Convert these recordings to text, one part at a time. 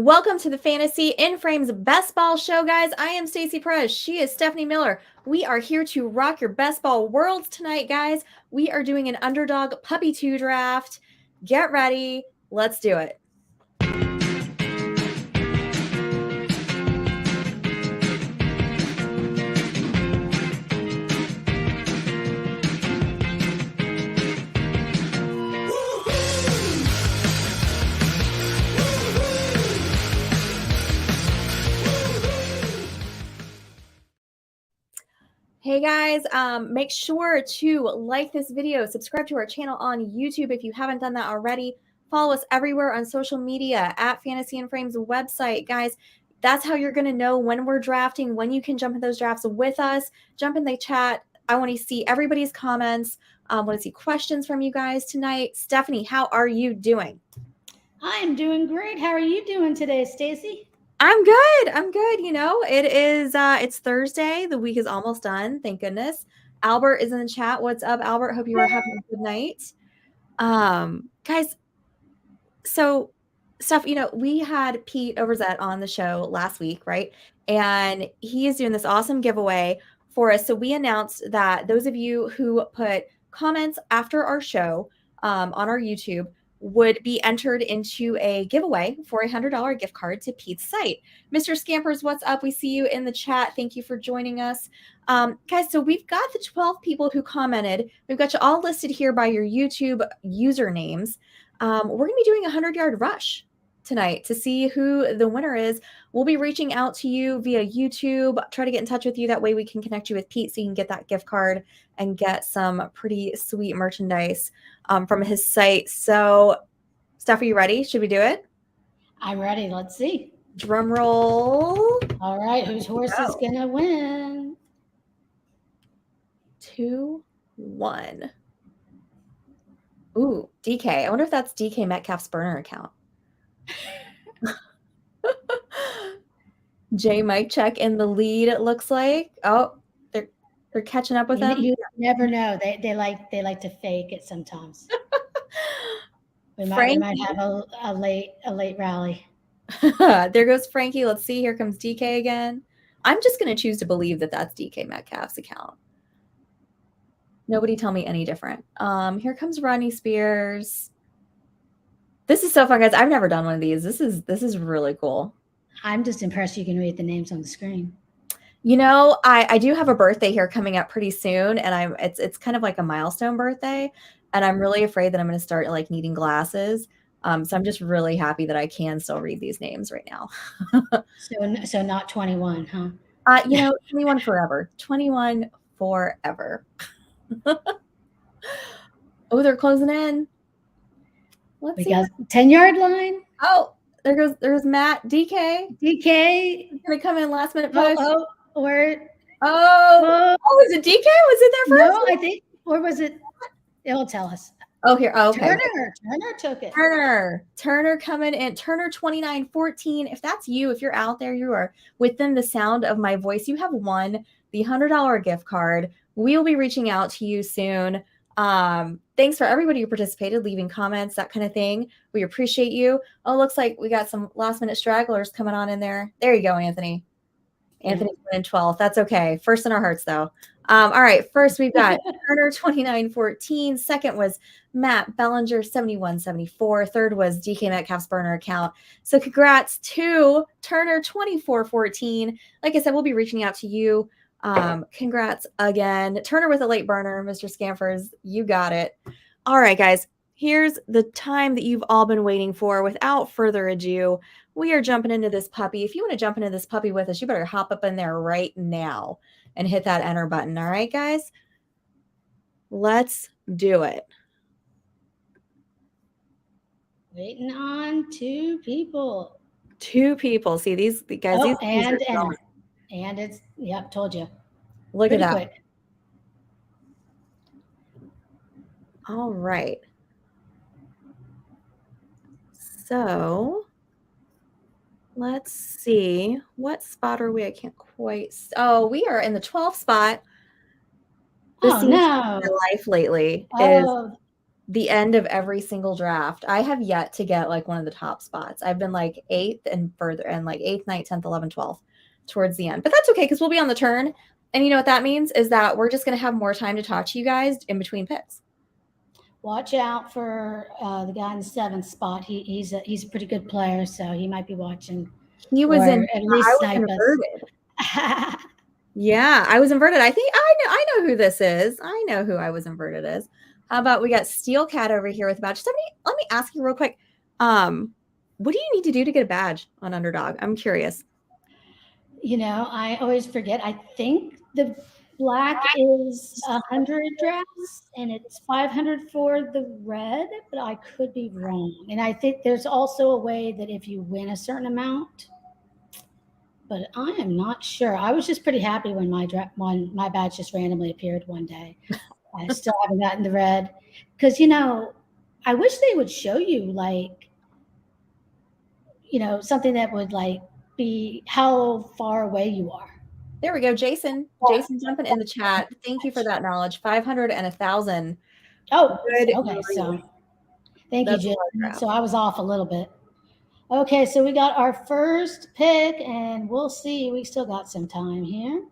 Welcome to the Fantasy in Frames Best Ball Show, guys. I am Stacey Perez. She is Stephanie Miller. We are here to rock your best ball worlds tonight, guys. We are doing an Underdog Puppy 2 draft. Get ready. Let's do it. Hey guys, make sure to like this video, subscribe to our channel on YouTube if you haven't done that already. Follow us everywhere on social media at Fantasy in Frames website. Guys, that's how you're going to know when we're drafting, when you can jump in those drafts with us. Jump in the chat. I want to see everybody's comments. I want to see questions from you guys tonight. Stephanie, how are you doing? I am doing great. How are you doing today, Stacey? I'm good. I'm good. You know, it is, it's Thursday. The week is almost done. Thank goodness. Albert is in the chat. What's up, Albert? Hope you are having a good night. Guys, so Steph, you know, we had Pete Overzet on the show last week, right? And he is doing this awesome giveaway for us. So we announced that those of you who put comments after our show on our YouTube would be entered into a giveaway for a $100 gift card to Pete's site. Mr. Scampers, what's up? We see you in the chat. Thank you for joining us. Guys, so we've got the 12 people who commented. We've got you all listed here by your YouTube usernames. We're going to be doing a 100-yard rush tonight to see who the winner is. We'll be reaching out to you via YouTube, try to get in touch with you. That way we can connect you with Pete so you can get that gift card and get some pretty sweet merchandise from his site. So, Steph, are you ready? Should we do it? I'm ready. Let's see. Drum roll. All right. Whose horse is going to win? 2, 1. Ooh, DK. I wonder if that's DK Metcalf's burner account. J Mike check in the lead, it looks like. Oh, they're catching up with him. You never know. They like to fake it sometimes. we might have a late rally. There goes Frankie. Let's see. Here comes DK again. I'm just going to choose to believe that that's DK Metcalf's account. Nobody tell me any different. Here comes Rodney Spears. This is so fun, guys. I've never done one of these. This is really cool. I'm just impressed you can read the names on the screen. You know, I do have a birthday here coming up pretty soon, and it's kind of like a milestone birthday, and I'm really afraid that I'm going to start like needing glasses. So I'm just really happy that I can still read these names right now. So not 21, huh? You know, 21 forever. 21 forever. Oh, they're closing in. We got 10-yard line. Oh, there's Matt. DK is gonna come in last minute push. Oh, was it DK? Was it there first? No, I think, or was it? It'll tell us. Oh, here. Oh, okay. Turner took it. Turner coming in. Turner 2914. If that's you, if you're out there, you are within the sound of my voice. You have won the $100 gift card. We'll be reaching out to you soon. Thanks for everybody who participated, leaving comments, that kind of thing. We appreciate you. Oh, looks like we got some last minute stragglers coming on in there. There you go, Anthony. Anthony's in 12th. That's okay. First in our hearts, though. All right. First, we've got Turner 2914. Second was Matt Bellinger 7174. Third was DK Metcalf's burner account. So congrats to Turner 2414. Like I said, we'll be reaching out to you. Congrats again. Turner with a late burner, Mr. Scampers. You got it. All right, guys. Here's the time that you've all been waiting for. Without further ado, we are jumping into this puppy. If you want to jump into this puppy with us, you better hop up in there right now and hit that enter button. All right, guys? Let's do it. Waiting on 2 people. 2 people. See, these guys. Oh, and it's, yep, told you. Look Pretty at that. Quick. All right. So let's see. What spot are we? I can't quite. Oh, we are in the 12th spot. Oh, no. My life lately is the end of every single draft, I have yet to get like one of the top spots. I've been like 8th and further, and like 8th, 9th, 10th, 11th, 12th towards the end. But that's okay because we'll be on the turn. And you know what that means is that we're just going to have more time to talk to you guys in between picks. Watch out for the guy in the 7th spot. He's a pretty good player, so he might be watching. He was or in. at I least was snipe inverted. us. Yeah, I was inverted. I think I know who this is. I know who I was inverted as. How about we got Steel Cat over here with a badge? Somebody, let me ask you real quick. What do you need to do to get a badge on Underdog? I'm curious. I always forget. I think the black is 100 drafts and it's 500 for the red, but I could be wrong. And I think there's also a way that if you win a certain amount, but I am not sure. I was just pretty happy when my badge just randomly appeared one day. I still haven't gotten the red because I wish they would show you like something that would like be how far away you are. There we go, Jason. Jason jumping in the chat. Thank you for that knowledge. 500 and 1,000. Oh, Good okay. grief. So thank you, That's a Jim. lot of crap. So I was off a little bit. Okay, so we got our first pick, and we'll see. We still got some time here.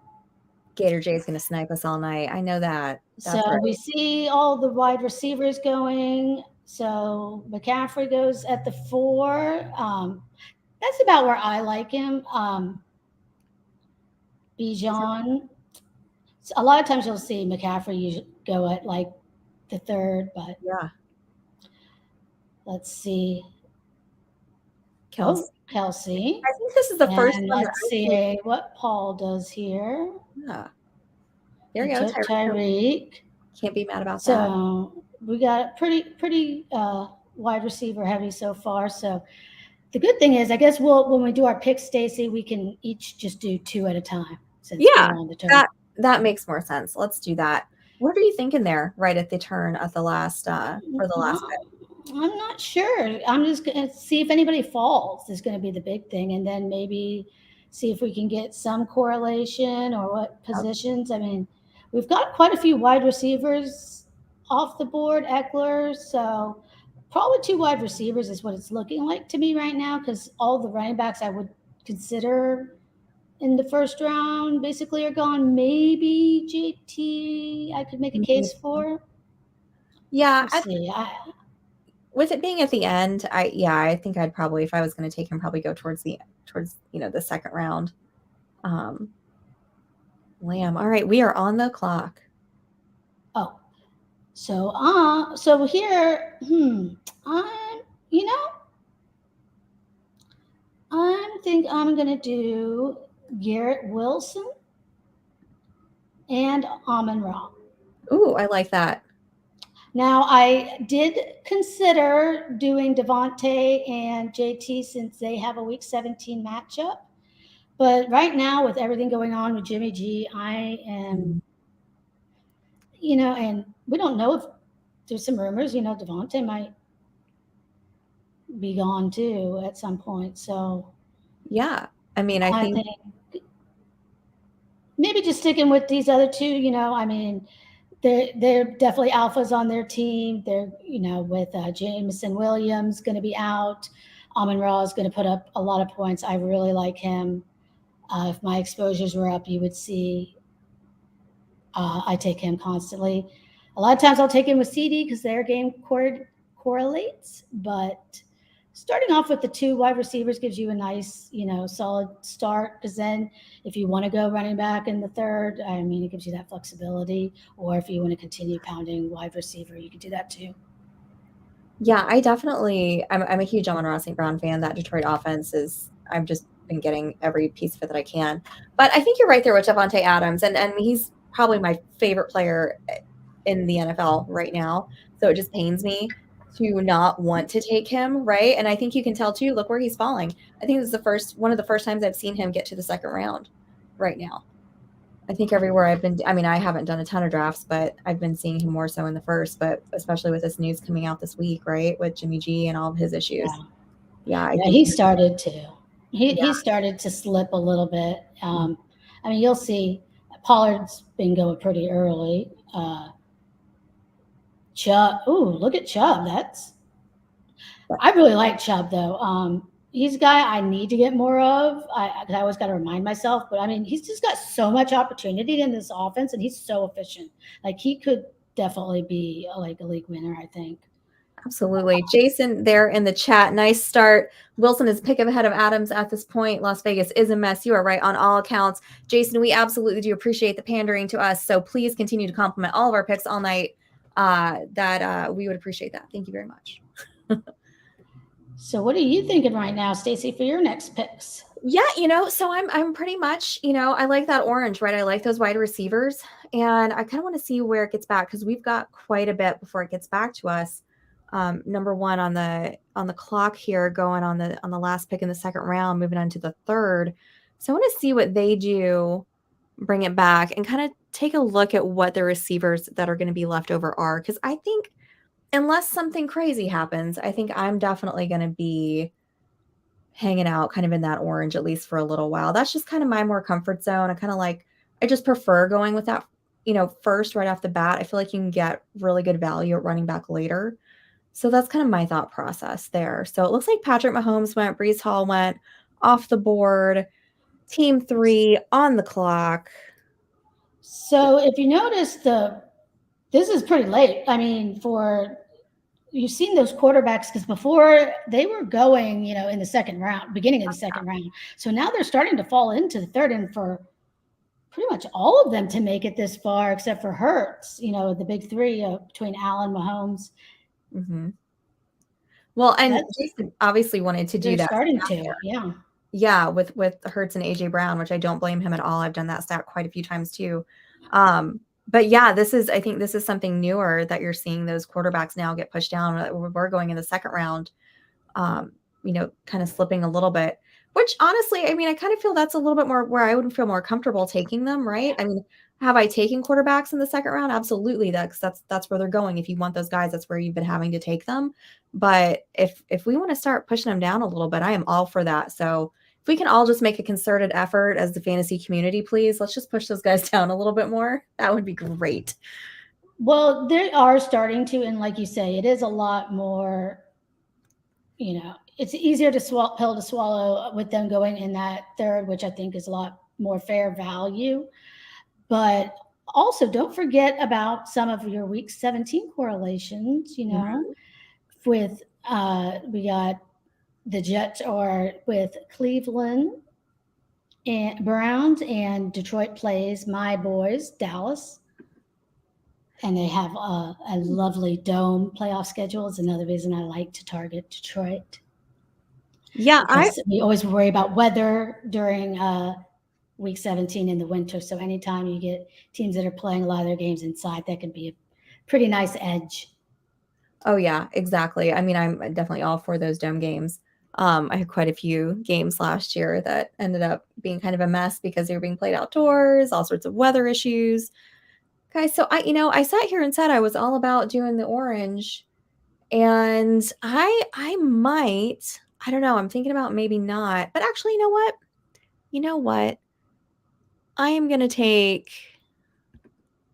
Gator J's going to snipe us all night. I know that. That's So right. we see all the wide receivers going. So McCaffrey goes at the 4. That's about where I like him. Bijan. A lot of times you'll see McCaffrey usually go at like the 3rd, but Yeah. let's see. Kelsey. Oh, Kelsey. I think this is the first And one. let's see what Paul does here. Yeah. There He you go, took Tyreek. Can't be mad about that. So we got pretty wide receiver heavy so far. So the good thing is, I guess when we do our picks, Stacy, we can each just do 2 at a time since Yeah, we're on the turn. that makes more sense. Let's do that. What are you thinking there, right at the turn at the last for the last bit? I'm not sure. I'm just going to see if anybody falls is going to be the big thing, and then maybe see if we can get some correlation or what positions. I mean, we've got quite a few wide receivers off the board, Eckler, so probably 2 wide receivers is what it's looking like to me right now because all the running backs I would consider in the first round basically are gone. Maybe JT I could make a case for. Yeah, Let's see. with it being at the end, I think I'd probably, if I was going to take him, probably go towards the second round. Lamb. All right, we are on the clock. Oh, so here, I think I'm gonna do Garrett Wilson and Amon-Ra. Ooh, I like that. Now, I did consider doing Devontae and JT since they have a Week 17 matchup. But right now, with everything going on with Jimmy G, I am, and we don't know if there's some rumors, Devontae might be gone too at some point. So, yeah, I mean, I think maybe just sticking with these other 2, I mean, they're definitely alphas on their team. They're, with Jameson Williams going to be out. Amon-Ra is going to put up a lot of points. I really like him. If my exposures were up, you would see I take him constantly. A lot of times I'll take him with CD because their game correlates. But starting off with the 2 wide receivers gives you a nice, solid start. Because then if you want to go running back in the 3rd, I mean, it gives you that flexibility. Or if you want to continue pounding wide receiver, you can do that too. Yeah, I'm a huge Amon-Ra St. Brown fan. That Detroit offense I've just been getting every piece of it that I can. But I think you're right there with Davante Adams, and he's probably my favorite player in the NFL right now. So it just pains me to not want to take him, right? And I think you can tell too, look where he's falling. I think this is one of the first times I've seen him get to the second round right now. I think everywhere I haven't done a ton of drafts, but I've been seeing him more so in the first, but especially with this news coming out this week, right? With Jimmy G and all of his issues. Yeah. He started to. He started to slip a little bit. I mean, you'll see Pollard's been going pretty early. Chubb. Ooh, look at Chubb. I really like Chubb though. He's a guy I need to get more of. I always got to remind myself, but I mean, he's just got so much opportunity in this offense, and he's so efficient. Like he could definitely be like a league winner, I think. Absolutely. Jason there in the chat. Nice start. Wilson is pick ahead of Adams at this point. Las Vegas is a mess. You are right on all accounts. Jason, we absolutely do appreciate the pandering to us. So please continue to compliment all of our picks all night. We would appreciate that. Thank you very much. So what are you thinking right now, Stacey, for your next picks? Yeah, so I'm pretty much, I like that orange, right? I like those wide receivers, and I kind of want to see where it gets back because we've got quite a bit before it gets back to us. Number one on the clock here, going on the last pick in the second round, moving on to the third. So I want to see what they do, bring it back, and kind of take a look at what the receivers that are going to be left over are. Because I think unless something crazy happens, I think I'm definitely going to be hanging out kind of in that orange at least for a little while. That's just kind of my more comfort zone. I just prefer going with that, first right off the bat. I feel like you can get really good value at running back later. So that's kind of my thought process there. So it looks like Patrick Mahomes went, Breece Hall went off the board, team 3 on the clock. So if you notice this is pretty late. I mean, you've seen those quarterbacks because before they were going, in the second round, beginning of the second round. So now they're starting to fall into the third, and for pretty much all of them to make it this far, except for Hurts, the big three between Allen, Mahomes. Mm-hmm. Well, and Jason obviously wanted to do they're that. Starting to, yeah. Yeah, with Hurts and AJ Brown, which I don't blame him at all. I've done that stat quite a few times too. But yeah, I think this is something newer that you're seeing those quarterbacks now get pushed down. We're going in the second round, kind of slipping a little bit, which honestly, I mean, I kind of feel that's a little bit more where I would feel more comfortable taking them, right? I mean, have I taken quarterbacks in the second round? Absolutely. That's where they're going. If you want those guys, that's where you've been having to take them. But if we want to start pushing them down a little bit, I am all for that. So if we can all just make a concerted effort as the fantasy community, please, let's just push those guys down a little bit more. That would be great. Well, they are starting to, and like you say, it is a lot more, it's easier pill to swallow with them going in that third, which I think is a lot more fair value. But also, don't forget about some of your week 17 correlations, with we got the Jets or with Cleveland and Browns, and Detroit plays my boys, Dallas. And they have a lovely dome playoff schedule. Is another reason I like to target Detroit. Yeah, we always worry about weather during week 17 in the winter. So anytime you get teams that are playing a lot of their games inside, that can be a pretty nice edge. Oh yeah, exactly. I mean, I'm definitely all for those dome games. I had quite a few games last year that ended up being kind of a mess because they were being played outdoors, all sorts of weather issues. Guys, so I sat here and said I was all about doing the orange, and I might, I don't know, I'm thinking about maybe not, but actually, you know what? I am gonna take.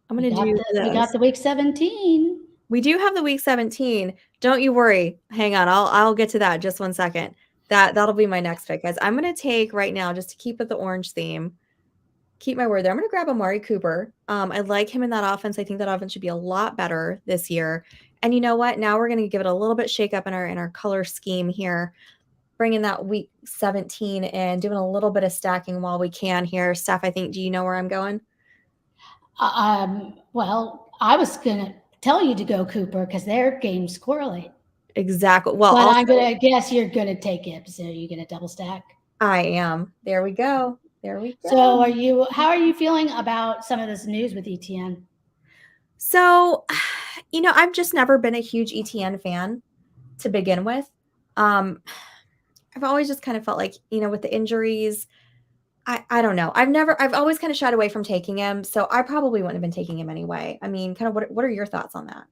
I'm gonna do this. We got the week 17. We do have the week 17. Don't you worry. Hang on. I'll get to that just 1 second. That'll be my next pick, guys. I'm gonna take right now, just to keep with the orange theme. Keep my word there. I'm gonna grab Amari Cooper. I like him in that offense. I think that offense should be a lot better this year. And you know what? Now we're gonna give it a little bit shake up in our color scheme here. Bringing that week 17 and doing a little bit of stacking while we can here. Steph, I think, do you know where I'm going? Well, I was going to tell you to go Cooper because their games correlate. Exactly. Well, but I'm going to guess you're going to take it. So you're going to double stack? I am. There we go. There we go. So how are you feeling about some of this news with ETN? So, I've just never been a huge ETN fan to begin with. I've always just kind of felt like, with the injuries, I don't know. I've always kind of shied away from taking him. So I probably wouldn't have been taking him anyway. I mean, kind of what are your thoughts on that?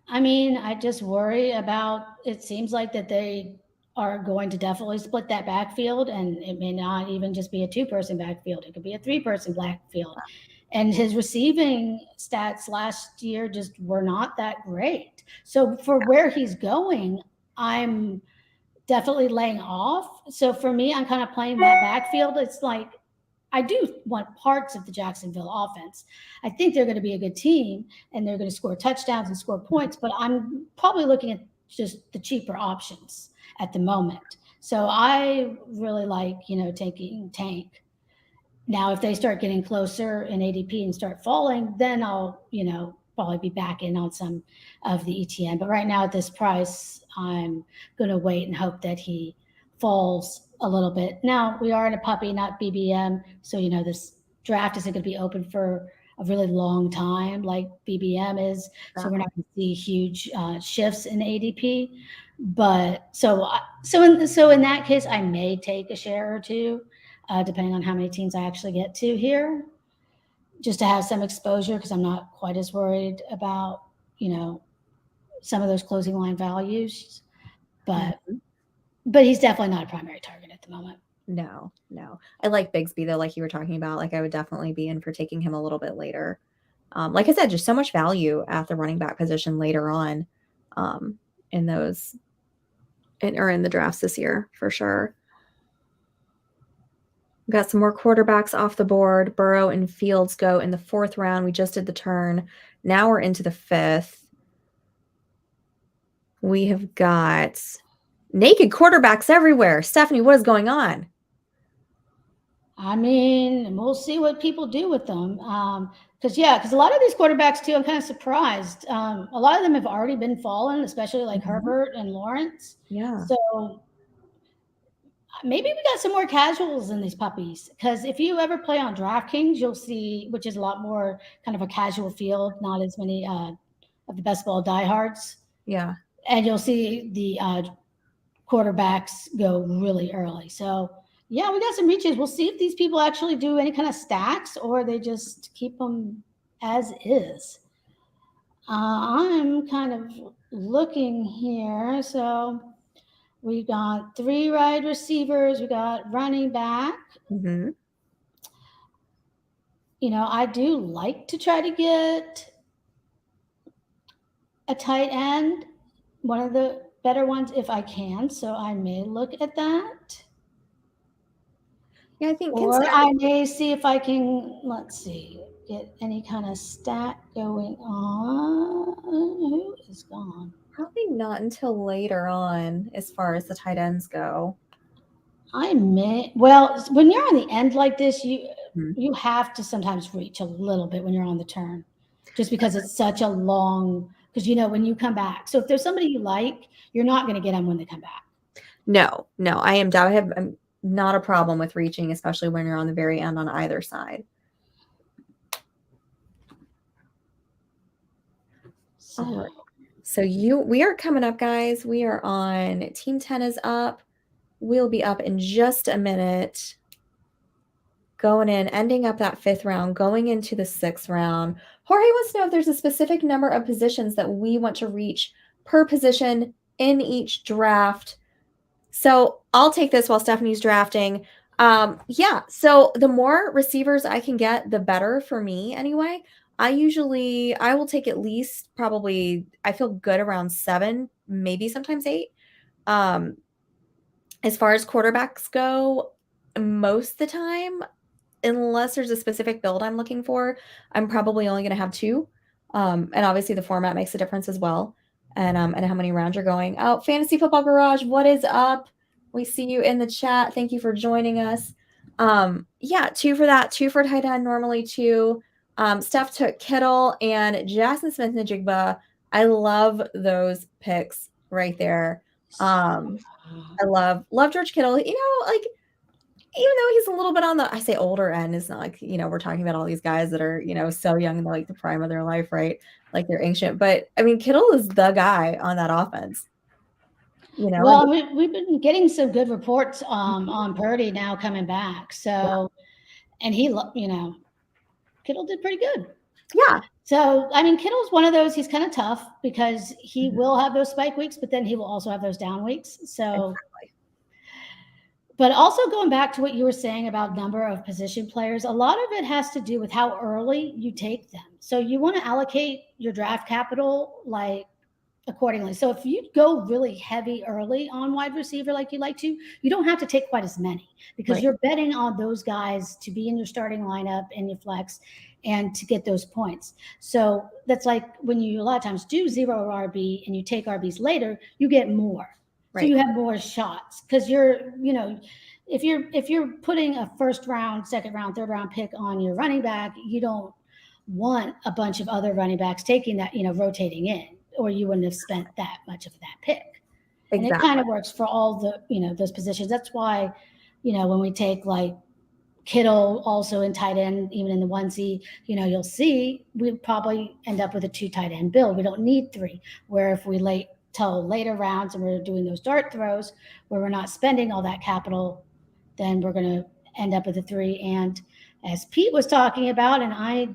I mean, I just worry about, it seems like that they are going to definitely split that backfield, and it may not even just be a 2-person backfield. It could be a 3-person backfield. And his receiving stats last year just were not that great. So for where he's going, I'm definitely laying off. So for me, I'm kind of playing that backfield. It's like I do want parts of the Jacksonville offense. I think they're going to be a good team and they're going to score touchdowns and score points, but I'm probably looking at just the cheaper options at the moment. So I really like, taking Tank. Now, if they start getting closer in ADP and start falling, then I'll, probably be back in on some of the ETN. But right now at this price, I'm going to wait and hope that he falls a little bit. Now, we are in a puppy, not BBM. So, this draft isn't going to be open for a really long time like BBM is. So we're not going to see huge shifts in ADP. But so in that case, I may take a share or two, depending on how many teams I actually get to here, just to have some exposure because I'm not quite as worried about, some of those closing line values. But he's definitely not a primary target at the moment. No. I like Bigsby though, like you were talking about. Like I would definitely be in for taking him a little bit later. Like I said, just so much value at the running back position later on, in those, or in the drafts this year for sure. We've got some more quarterbacks off the board. Burrow and Fields go in the 4th round. We just did the turn. Now we're into the 5th. We have got naked quarterbacks everywhere. Stephanie, what is going on? I mean, we'll see what people do with them. Because a lot of these quarterbacks too, I'm kind of surprised. A lot of them have already been fallen, especially like Herbert and Lawrence. Yeah. So maybe we got some more casuals in these puppies. Because if you ever play on DraftKings, you'll see, which is a lot more kind of a casual field, not as many of the best ball diehards. Yeah. And you'll see the quarterbacks go really early. So yeah, we got some reaches. We'll see if these people actually do any kind of stacks or they just keep them as is. I'm kind of looking here. So we got 3 wide receivers. We got running back. Mm-hmm. I do like to try to get a tight end, one of the better ones if I can. So I may look at that. Yeah, I think. Or I may see if I can, let's see, get any kind of stat going on. Who is gone? Probably not until later on as far as the tight ends go. Well, when you're on the end like this, you have to sometimes reach a little bit when you're on the turn, just because it's such a long, because when you come back. So if there's somebody you like, you're not going to get them when they come back. No, I have not a problem with reaching, especially when you're on the very end on either side. All right. So we are coming up, guys. We are on Team 10 is up. We'll be up in just a minute. Going in, ending up that 5th round, going into the 6th round. Jorge wants to know if there's a specific number of positions that we want to reach per position in each draft. So I'll take this while Stephanie's drafting. So the more receivers I can get, the better for me anyway. I will take at least probably, I feel good around 7, maybe sometimes 8. As far as quarterbacks go, most of the time, unless there's a specific build I'm looking for, I'm probably only going to have 2. And obviously the format makes a difference as well. And how many rounds you're going. Oh, Fantasy Football Garage, what is up? We see you in the chat. Thank you for joining us. 2 for that, 2 for tight end, normally 2. Steph took Kittle and Jackson Smith-Njigba. I love those picks right there. I love George Kittle. Even though he's a little bit on the, I say older end, it's not like, we're talking about all these guys that are, so young in the prime of their life, right? Like they're ancient. But I mean, Kittle is the guy on that offense. Well, we've been getting some good reports on Purdy now coming back. So, and he, Kittle did pretty good. Yeah. So, I mean, Kittle's one of those, he's kind of tough because he will have those spike weeks, but then he will also have those down weeks. So, But also going back to what you were saying about number of position players, a lot of it has to do with how early you take them. So you want to allocate your draft capital like accordingly. So if you go really heavy early on wide receiver like you like to, you don't have to take quite as many because Right. you're betting on those guys to be in your starting lineup and your flex and to get those points. So that's like when you a lot of times do zero RB and you take RBs later, you get more. So Right. you have more shots because if you're putting a first round, second round, third round pick on your running back, you don't want a bunch of other running backs taking that, rotating in, or you wouldn't have spent that much of that pick. And it Exactly. kind of works for all the, those positions. That's why, when we take like Kittle also in tight end, even in the onesie, you'll see we probably end up with a 2 tight end build. We don't need 3. Where if we till later rounds and we're doing those dart throws where we're not spending all that capital, then we're going to end up with a 3. And as Pete was talking about, and I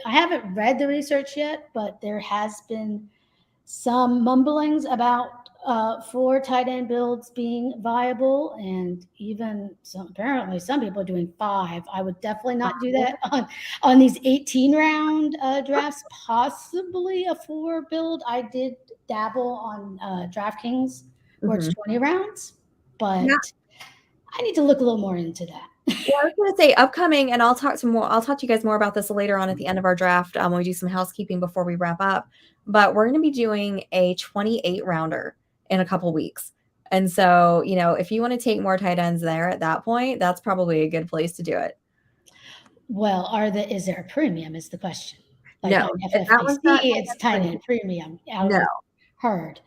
haven't read the research yet, but there has been some mumblings about 4 tight end builds being viable, and even apparently some people are doing 5. I would definitely not do that on these 18 round drafts. Possibly a 4 build. I did dabble on DraftKings where it's 20 rounds, but Yeah. I need to look a little more into that. Well, I was going to say upcoming, and I'll talk to you guys more about this later on at the end of our draft when we do some housekeeping before we wrap up. But we're going to be doing a 28 rounder in a couple weeks. And so, if you want to take more tight ends there at that point, that's probably a good place to do it. Well, is there a premium is the question. Like No, on that one's not FFPC, it's tight end premium. No. Heard.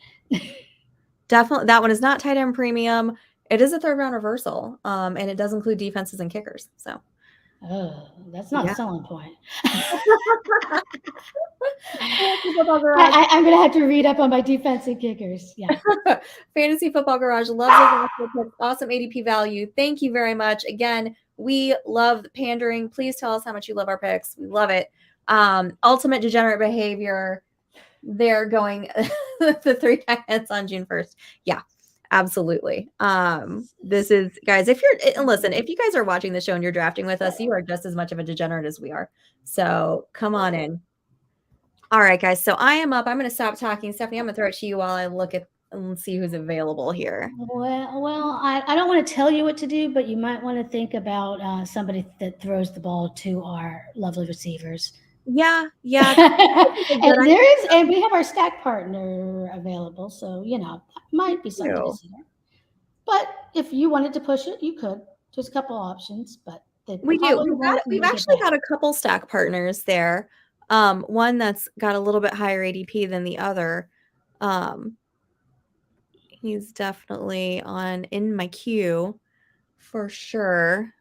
Definitely, that one is not tight end premium. It is a third round reversal, and it does include defenses and kickers. So, oh, that's not a selling point. I'm going to have to read up on my defense and kickers. Yeah. Fantasy Football Garage loves awesome ADP value. Thank you very much. Again, we love the pandering. Please tell us how much you love our picks. We love it. Ultimate degenerate behavior. They're going the 3 tight ends on June 1st. Yeah, absolutely. This is, guys, if you guys are watching the show and you're drafting with us, you are just as much of a degenerate as we are. So come on in. All right, guys. So I am up. I'm going to stop talking. Stephanie, I'm going to throw it to you while I look at and see who's available here. Well, I don't want to tell you what to do, but you might want to think about somebody that throws the ball to our lovely receivers. Yeah. and we have our stack partner available, so might be something to consider. But if you wanted to push it, you could. There's a couple options, but we do. We've actually had a couple stack partners there. One that's got a little bit higher ADP than the other. He's definitely in my queue for sure.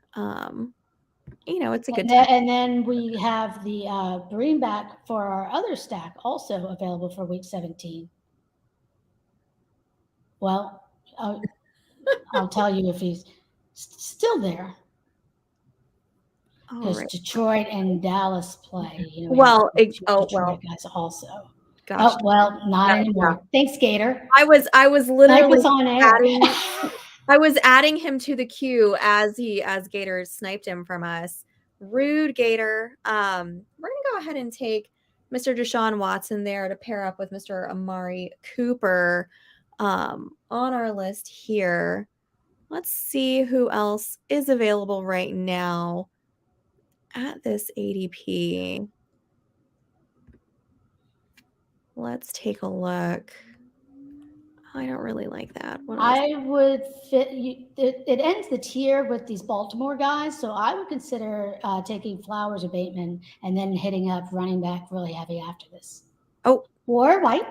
It's a good time. And then we have the greenback for our other stack also available for week 17. Well, I'll tell you if he's still there. Because Detroit and Dallas play. Detroit guys also. Gosh. Oh, well, not anymore. Thanks, Gator. I was literally on air. I was adding him to the queue as Gator sniped him from us. Rude, Gator. We're gonna go ahead and take Mr. Deshaun Watson there to pair up with Mr. Amari Cooper on our list here. Let's see who else is available right now at this ADP. Let's take a look. I don't really like that. I would fit it ends the tier with these Baltimore guys, so I would consider taking Flowers or Bateman and then hitting up running back really heavy after this. Oh, or White.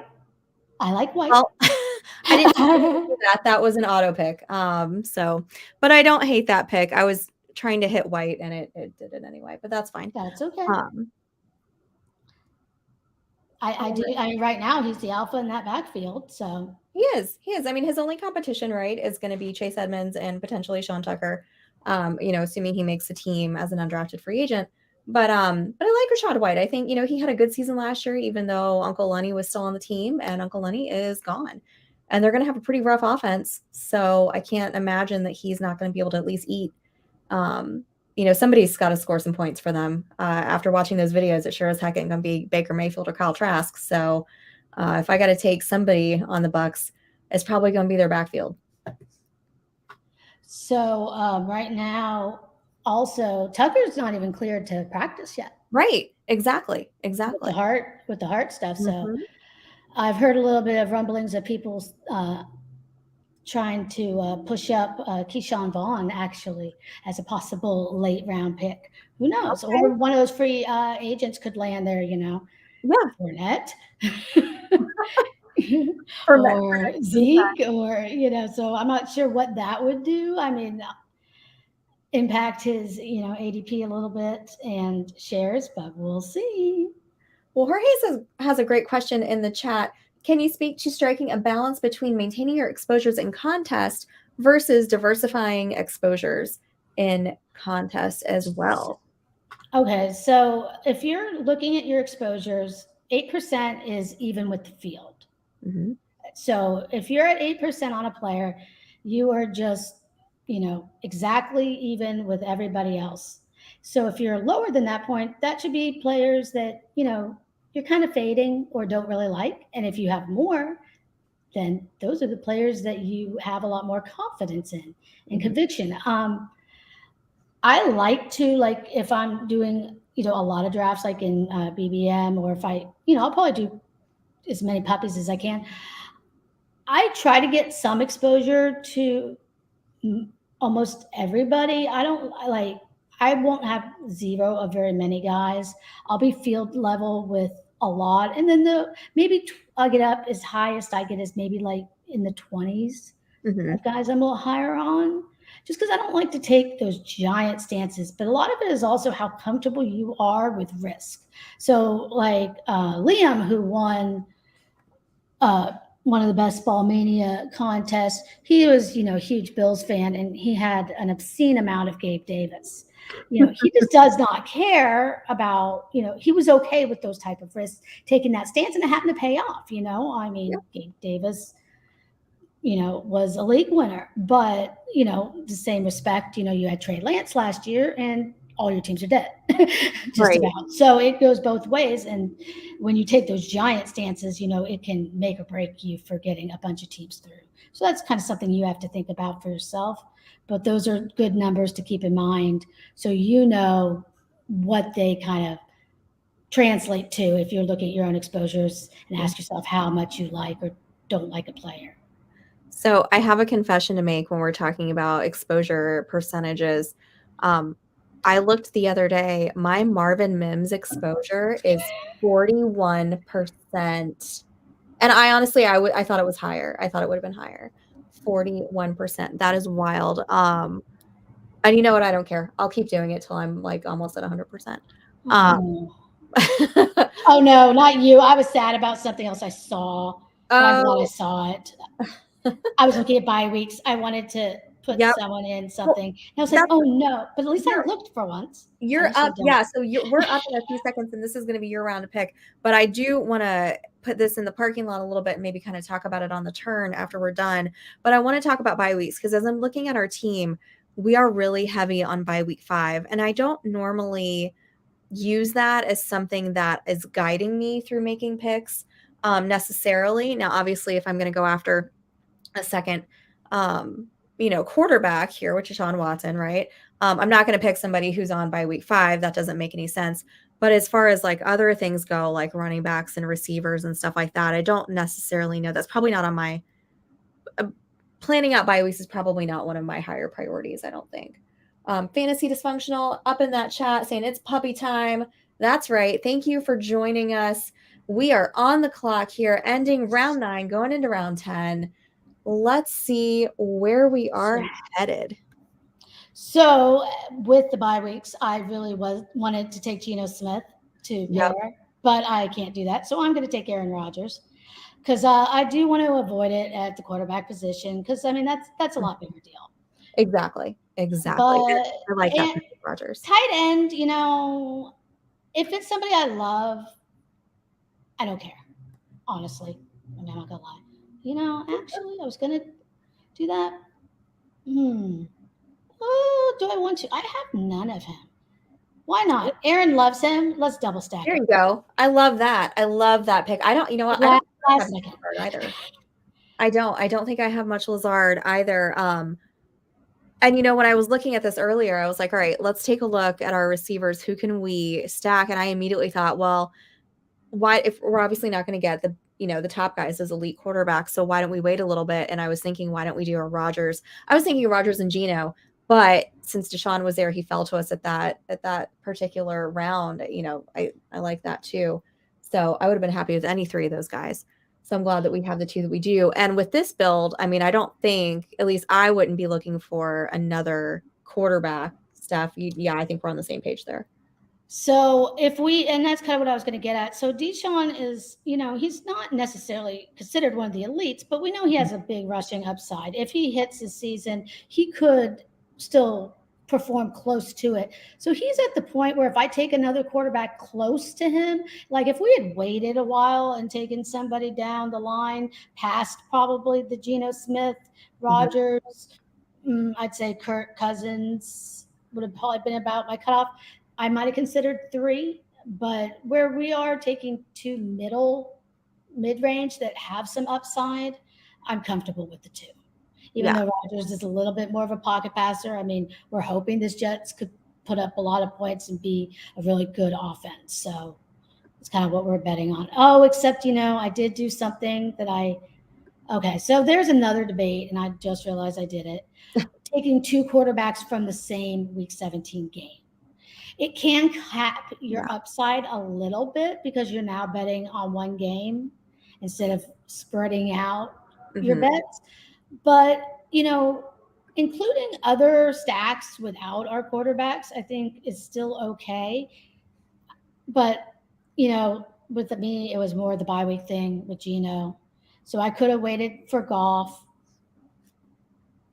I like White. Well, I didn't do that. That was an auto pick. But I don't hate that pick. I was trying to hit White and it did it anyway, but that's fine. That's okay. I do. I mean, right now he's the alpha in that backfield. So he is. I mean, his only competition, right, is going to be Chase Edmonds and potentially Sean Tucker. Assuming he makes the team as an undrafted free agent. But I like Rachaad White. I think he had a good season last year, even though Uncle Lenny was still on the team, and Uncle Lenny is gone. and they're going to have a pretty rough offense. So I can't imagine that he's not going to be able to at least eat. Somebody's got to score some points for them. After watching those videos, it sure as heck ain't going to be Baker Mayfield or Kyle Trask. So if I got to take somebody on the Bucks, it's probably going to be their backfield. So right now, also Tucker's not even cleared to practice yet. Right. Exactly. With the heart stuff. So I've heard a little bit of rumblings of people trying to push up Keyshawn Vaughn actually as a possible late round pick. Who knows? Okay. Or one of those free agents could land there, Yeah. Fournette. For or Zeke, or so I'm not sure what that would do. I mean, impact his ADP a little bit and shares, but we'll see. Well, Jorge has a great question in the chat. Can you speak to striking a balance between maintaining your exposures in contest versus diversifying exposures in contest as well? Okay, so if you're looking at your exposures, 8% is even with the field. Mm-hmm. So if you're at 8% on a player, you are just, exactly even with everybody else. So if you're lower than that point, that should be players that, you're kind of fading or don't really like. And if you have more, then those are the players that you have a lot more confidence in and conviction. I like to, if I'm doing, a lot of drafts, like in BBM, or if I'll probably do as many puppies as I can. I try to get some exposure to almost everybody. I won't have zero of very many guys. I'll be field level with a lot. And then I'll get up as highest I get is maybe like in the 20s of guys I'm a little higher on, just because I don't like to take those giant stances. But a lot of it is also how comfortable you are with risk. So like Liam, who won one of the best ball mania contests, he was, a huge Bills fan, and he had an obscene amount of Gabe Davis. He just does not care about, he was okay with those type of risks, taking that stance, and it happened to pay off. I mean, Gabe Davis, was a league winner, but, the same respect, you had Trey Lance last year, and all your teams are dead, just about. So it goes both ways. And when you take those giant stances, it can make or break you for getting a bunch of teams through. So that's kind of something you have to think about for yourself. But those are good numbers to keep in mind, so what they kind of translate to if you're looking at your own exposures and ask yourself how much you like or don't like a player. So I have a confession to make when we're talking about exposure percentages. I looked the other day, my Marvin Mims exposure is 41%. And I honestly, I thought it was higher. I thought it would have been higher. 41%. That is wild. And you know what? I don't care. I'll keep doing it till I'm like almost at 100%. Oh no, not you. I was sad about something else I saw. I'm glad I saw it. I was looking at bye weeks. I wanted to put someone in something. And I was like, oh no, but at least I looked for once. You're up. Yeah. So we're up in a few seconds, and this is going to be your round to pick. But I do want to put this in the parking lot a little bit and maybe kind of talk about it on the turn after we're done. But I want to talk about bye weeks, because as I'm looking at our team, we are really heavy on bye week 5. And I don't normally use that as something that is guiding me through making picks necessarily. Now, obviously, if I'm going to go after a second, quarterback here, which is Sean Watson, right? I'm not going to pick somebody who's on by week 5. That doesn't make any sense. But as far as like other things go, like running backs and receivers and stuff like that, I don't necessarily know. That's probably not on my planning out bye weeks is probably not one of my higher priorities, I don't think. Fantasy Dysfunctional up in that chat saying it's puppy time. That's right. Thank you for joining us. We are on the clock here, ending round 9, going into round 10. Let's see where we are headed. So with the bye weeks, I really wanted to take Geno Smith to pair, but I can't do that. So I'm going to take Aaron Rodgers, because I do want to avoid it at the quarterback position, because I mean that's a lot bigger deal. Exactly. But I like that for Rodgers. Tight end, if it's somebody I love, I don't care. Honestly, I'm not gonna lie. Actually, I was gonna do that. Do I want to? I have none of him. Why not? Aaron loves him. Let's double stack There him. you go. I love that. I love that pick. I don't, you know what? I don't Last have second. Lazard either. I don't think I have much Lazard either. And when I was looking at this earlier, I was like, all right, let's take a look at our receivers. Who can we stack? And I immediately thought, well, why, if we're obviously not going to get the top guys as elite quarterbacks, so why don't we wait a little bit? And I was thinking, why don't we do a Rodgers? I was thinking Rodgers and Geno, but since Deshaun was there, he fell to us at that particular round. I like that too. So I would have been happy with any three of those guys. So I'm glad that we have the two that we do. And with this build, I mean, I don't think, at least I wouldn't be looking for another quarterback. Steph, yeah, I think we're on the same page there. So and that's kind of what I was going to get at. So Deshaun is, he's not necessarily considered one of the elites, but we know he has a big rushing upside. If he hits his season, he could still perform close to it. So he's at the point where if I take another quarterback close to him, like if we had waited a while and taken somebody down the line past probably the Geno Smith, Rodgers, I'd say Kirk Cousins would have probably been about my cutoff. I might have considered 3, but where we are taking 2 mid-range that have some upside, I'm comfortable with the 2. Even though Rodgers is a little bit more of a pocket passer, I mean, we're hoping this Jets could put up a lot of points and be a really good offense. So it's kind of what we're betting on. Oh, except, I did do something that okay, so there's another debate, and I just realized I did it. Taking 2 quarterbacks from the same Week 17 game. It can cap your upside a little bit because you're now betting on one game instead of spreading out your bets. But, including other stacks without our quarterbacks, I think is still okay. But, with me, it was more the bye week thing with Geno. So I could have waited for Goff.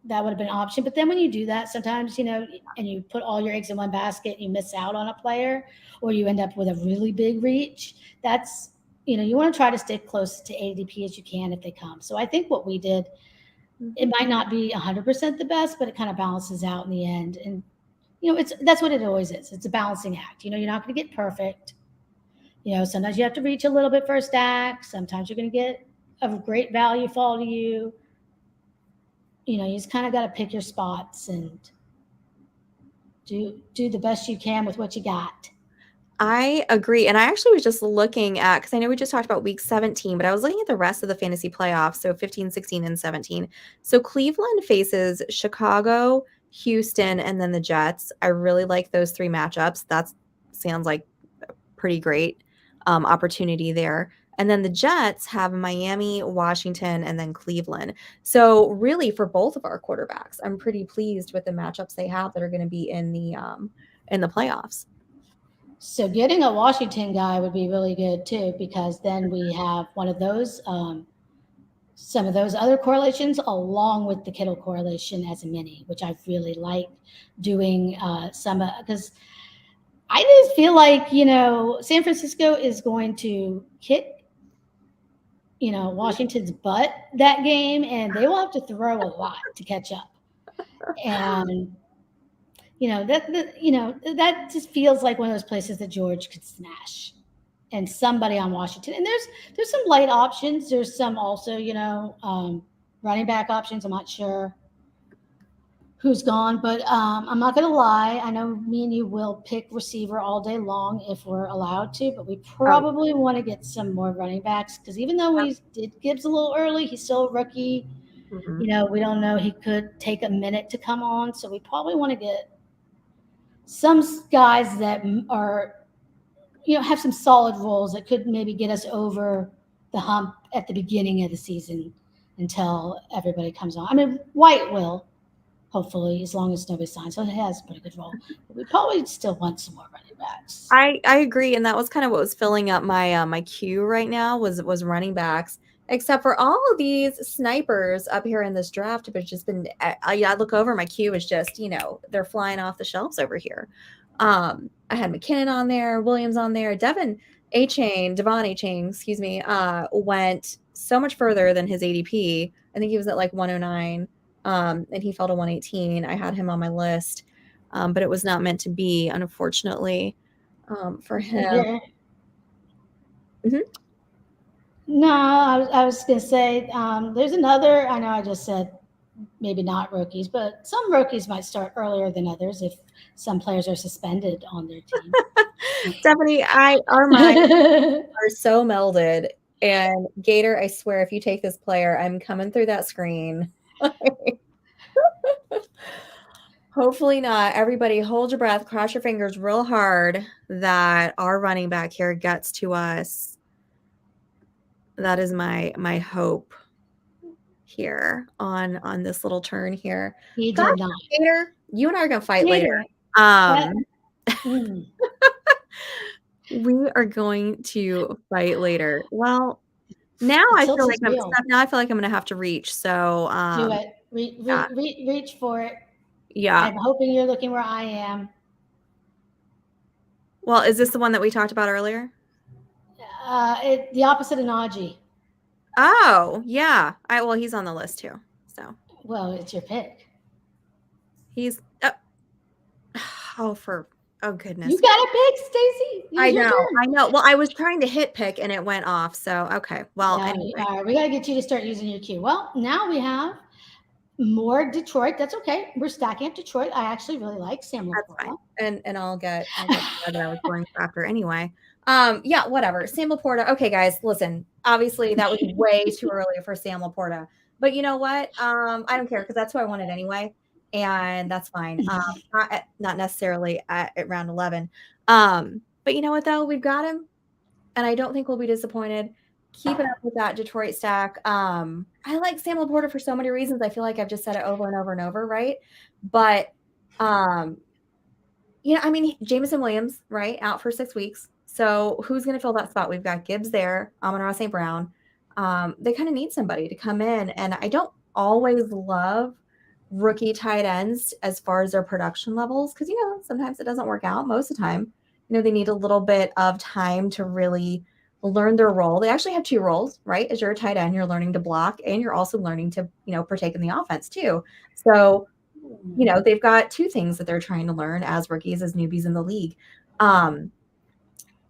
That would have been an option. But then when you do that, sometimes, and you put all your eggs in one basket, you miss out on a player, or you end up with a really big reach. That's, you want to try to stick close to ADP as you can if they come. So I think what we did, it might not be 100% the best, but it kind of balances out in the end. And, that's what it always is. It's a balancing act. You're not going to get perfect. Sometimes you have to reach a little bit for a stack. Sometimes you're going to get a great value fall to you. You just kind of got to pick your spots and do the best you can with what you got. I agree. And I actually was just looking at, because I know we just talked about week 17, but I was looking at the rest of the fantasy playoffs, so 15, 16, and 17. So Cleveland faces Chicago, Houston, and then the Jets. I really like those 3 matchups. That sounds like a pretty great opportunity there. And then the Jets have Miami, Washington, and then Cleveland. So really, for both of our quarterbacks, I'm pretty pleased with the matchups they have that are going to be in the playoffs. So getting a Washington guy would be really good too, because then we have one of those, some of those other correlations along with the Kittle correlation as a mini, which I really like doing some, because I just feel like, San Francisco is going to kick, Washington's butt that game, and they will have to throw a lot to catch up. And that just feels like one of those places that George could smash, and somebody on Washington. And there's some light options. There's some also, running back options. I'm not sure who's gone, but I'm not going to lie. I know me and you will pick receiver all day long if we're allowed to, but we probably want to get some more running backs, because even though we did Gibbs a little early, he's still a rookie. We don't know. He could take a minute to come on, so we probably want to get some guys that are, have some solid roles that could maybe get us over the hump at the beginning of the season until everybody comes on. I mean, White will, hopefully, as long as nobody signs. So he has a pretty good role. But we probably still want some more running backs. I agree, and that was kind of what was filling up my my queue right now was running backs. Except for all of these snipers up here in this draft, but it's just been. I look over, my queue is just they're flying off the shelves over here. I had McKinnon on there, Williams on there, Devin Devon A-Chain, excuse me, went so much further than his ADP. I think he was at like 109, and he fell to 118. I had him on my list, but it was not meant to be, unfortunately, for him. Yeah. Mhm. No, I was going to say there's another. I know I just said maybe not rookies, but some rookies might start earlier than others if some players are suspended on their team. Stephanie, our minds are so melded. And Gator, I swear, if you take this player, I'm coming through that screen. Hopefully not. Everybody hold your breath, cross your fingers real hard that our running back here gets to us. That is my hope here on this little turn here. He Gosh, did not. Gator, you and I are gonna fight Gator. later. We are going to fight later. Well, now The I tilt feel like is real. I'm gonna have to reach. So Do it. yeah. Reach for it. Yeah. I'm hoping you're looking where I am. Well, is this the one that we talked about earlier? The opposite of Najee. Oh, yeah. Well, he's on the list too. So Well, it's your pick. he's oh goodness. You got a pick, Stacy. I know. Well, I was trying to hit pick and it went off. So okay. Well, Yeah, anyway. all right, we got to get you to start using your queue. Well, now we have more Detroit. That's okay. We're stacking up Detroit. I actually really like Sam That's Laporta. fine. And I'll get that I was going after anyway. Yeah, whatever. Sam Laporta. Okay, guys, listen. Obviously, that was way too early for Sam Laporta. But you know what? I don't care because that's who I wanted anyway. And that's fine. Not necessarily at round 11. But you know what though? We've got him, and I don't think we'll be disappointed. Keep it up with that Detroit stack. I like Sam Laporta for so many reasons. I feel like I've just said it over and over and over, right? But I mean, Jameson Williams, right, out for 6 weeks. So who's going to fill that spot? We've got Gibbs there, Amon-Ra St. Brown. They kind of need somebody to come in, and I don't always love rookie tight ends as far as their production levels because sometimes it doesn't work out. Most of the time, they need a little bit of time to really learn their role. They actually have 2 roles, right? As you're a tight end, you're learning to block, and you're also learning to partake in the offense too. So they've got 2 things that they're trying to learn as rookies, as newbies in the league.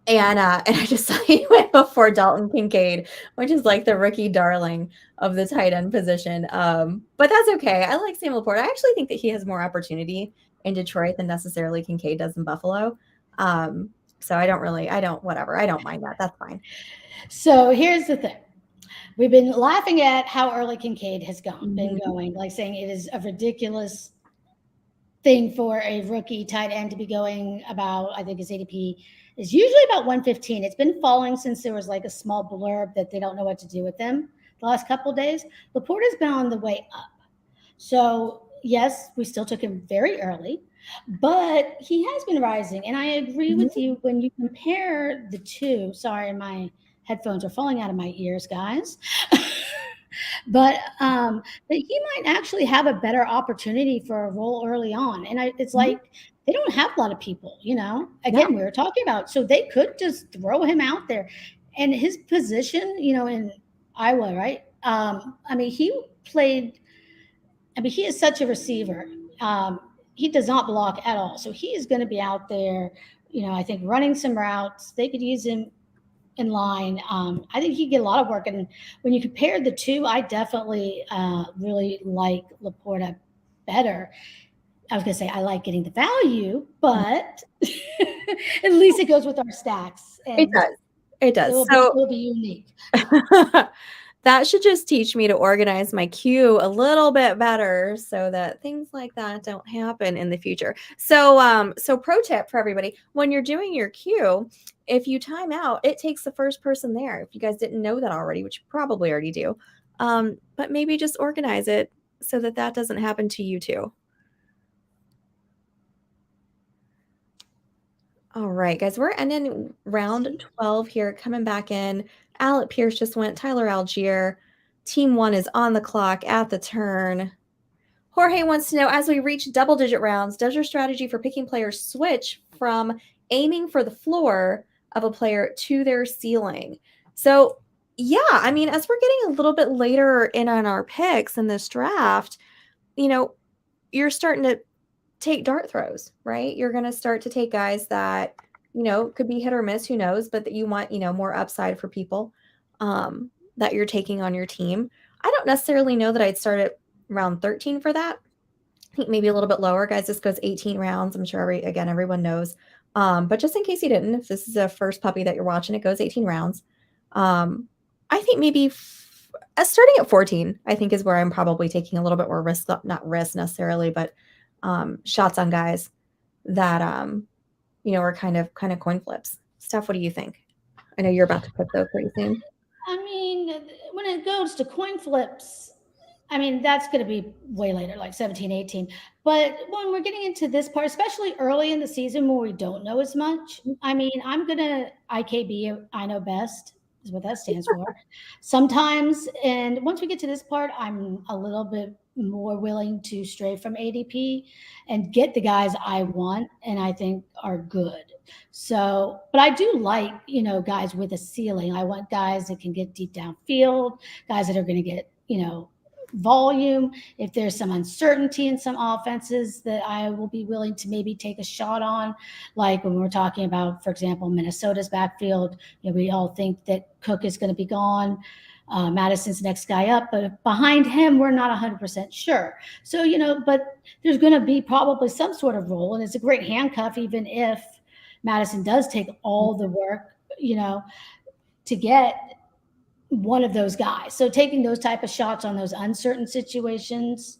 And I just saw he went before Dalton Kincaid, which is like the rookie darling of the tight end position. But that's okay. I like Sam Laporta. I actually think that he has more opportunity in Detroit than necessarily Kincaid does in Buffalo. So I don't mind that. That's fine. So here's the thing. We've been laughing at how early Kincaid has been going, like saying it is a ridiculous thing for a rookie tight end to be going about. I think his ADP is usually about 115. It's been falling since there was like a small blurb that they don't know what to do with him the last couple of days. Laporta's been on the way up. So yes, we still took him very early, but he has been rising. And I agree with you when you compare the two. Sorry, my headphones are falling out of my ears, guys. But he might actually have a better opportunity for a role early on. And it's like they don't have a lot of people, Again, we were talking about, so they could just throw him out there. And his position, in Iowa, right? He is such a receiver. He does not block at all. So he is going to be out there, I think running some routes. They could use him in line. I think he get a lot of work. And when you compare the two, I definitely really like Laporta better. I was going to say I like getting the value, but at least it goes with our stacks. And it does. It does. It will be unique. That should just teach me to organize my queue a little bit better so that things like that don't happen in the future. So pro tip for everybody, when you're doing your queue, if you time out, it takes the first person there. If you guys didn't know that already, which you probably already do, but maybe just organize it so that doesn't happen to you too. All right, guys, we're ending round 12 here, coming back in. Alec Pierce just went. Tyler Algier. Team 1 is on the clock at the turn. Jorge wants to know, as we reach double-digit rounds, does your strategy for picking players switch from aiming for the floor of a player to their ceiling. So, yeah, I mean, as we're getting a little bit later in on our picks in this draft, you're starting to take dart throws, right? You're going to start to take guys that, could be hit or miss, who knows, but that you want, more upside for people that you're taking on your team. I don't necessarily know that I'd start at round 13 for that. I think maybe a little bit lower, guys. This goes 18 rounds. I'm sure everyone knows. But just in case you didn't, if this is a first puppy that you're watching, it goes 18 rounds. I think maybe starting at 14, I think is where I'm probably taking a little bit more risk, not risk necessarily, but shots on guys that are kind of coin flips. Steph, what do you think? I know you're about to put those pretty soon. I mean, when it goes to coin flips, I mean, that's going to be way later, like 17, 18. But when we're getting into this part, especially early in the season where we don't know as much, I mean, I'm going to IKB, I know best is what that stands for. Sometimes, and once we get to this part, I'm a little bit more willing to stray from ADP and get the guys I want and I think are good. So, but I do like, guys with a ceiling. I want guys that can get deep downfield, guys that are going to get, volume. If there's some uncertainty in some offenses that I will be willing to maybe take a shot on, like when we're talking about, for example, Minnesota's backfield, we all think that Cook is going to be gone. Madison's next guy up, but behind him, we're not 100% sure. So, but there's going to be probably some sort of role, and it's a great handcuff, even if Madison does take all the work, to get one of those guys. So taking those type of shots on those uncertain situations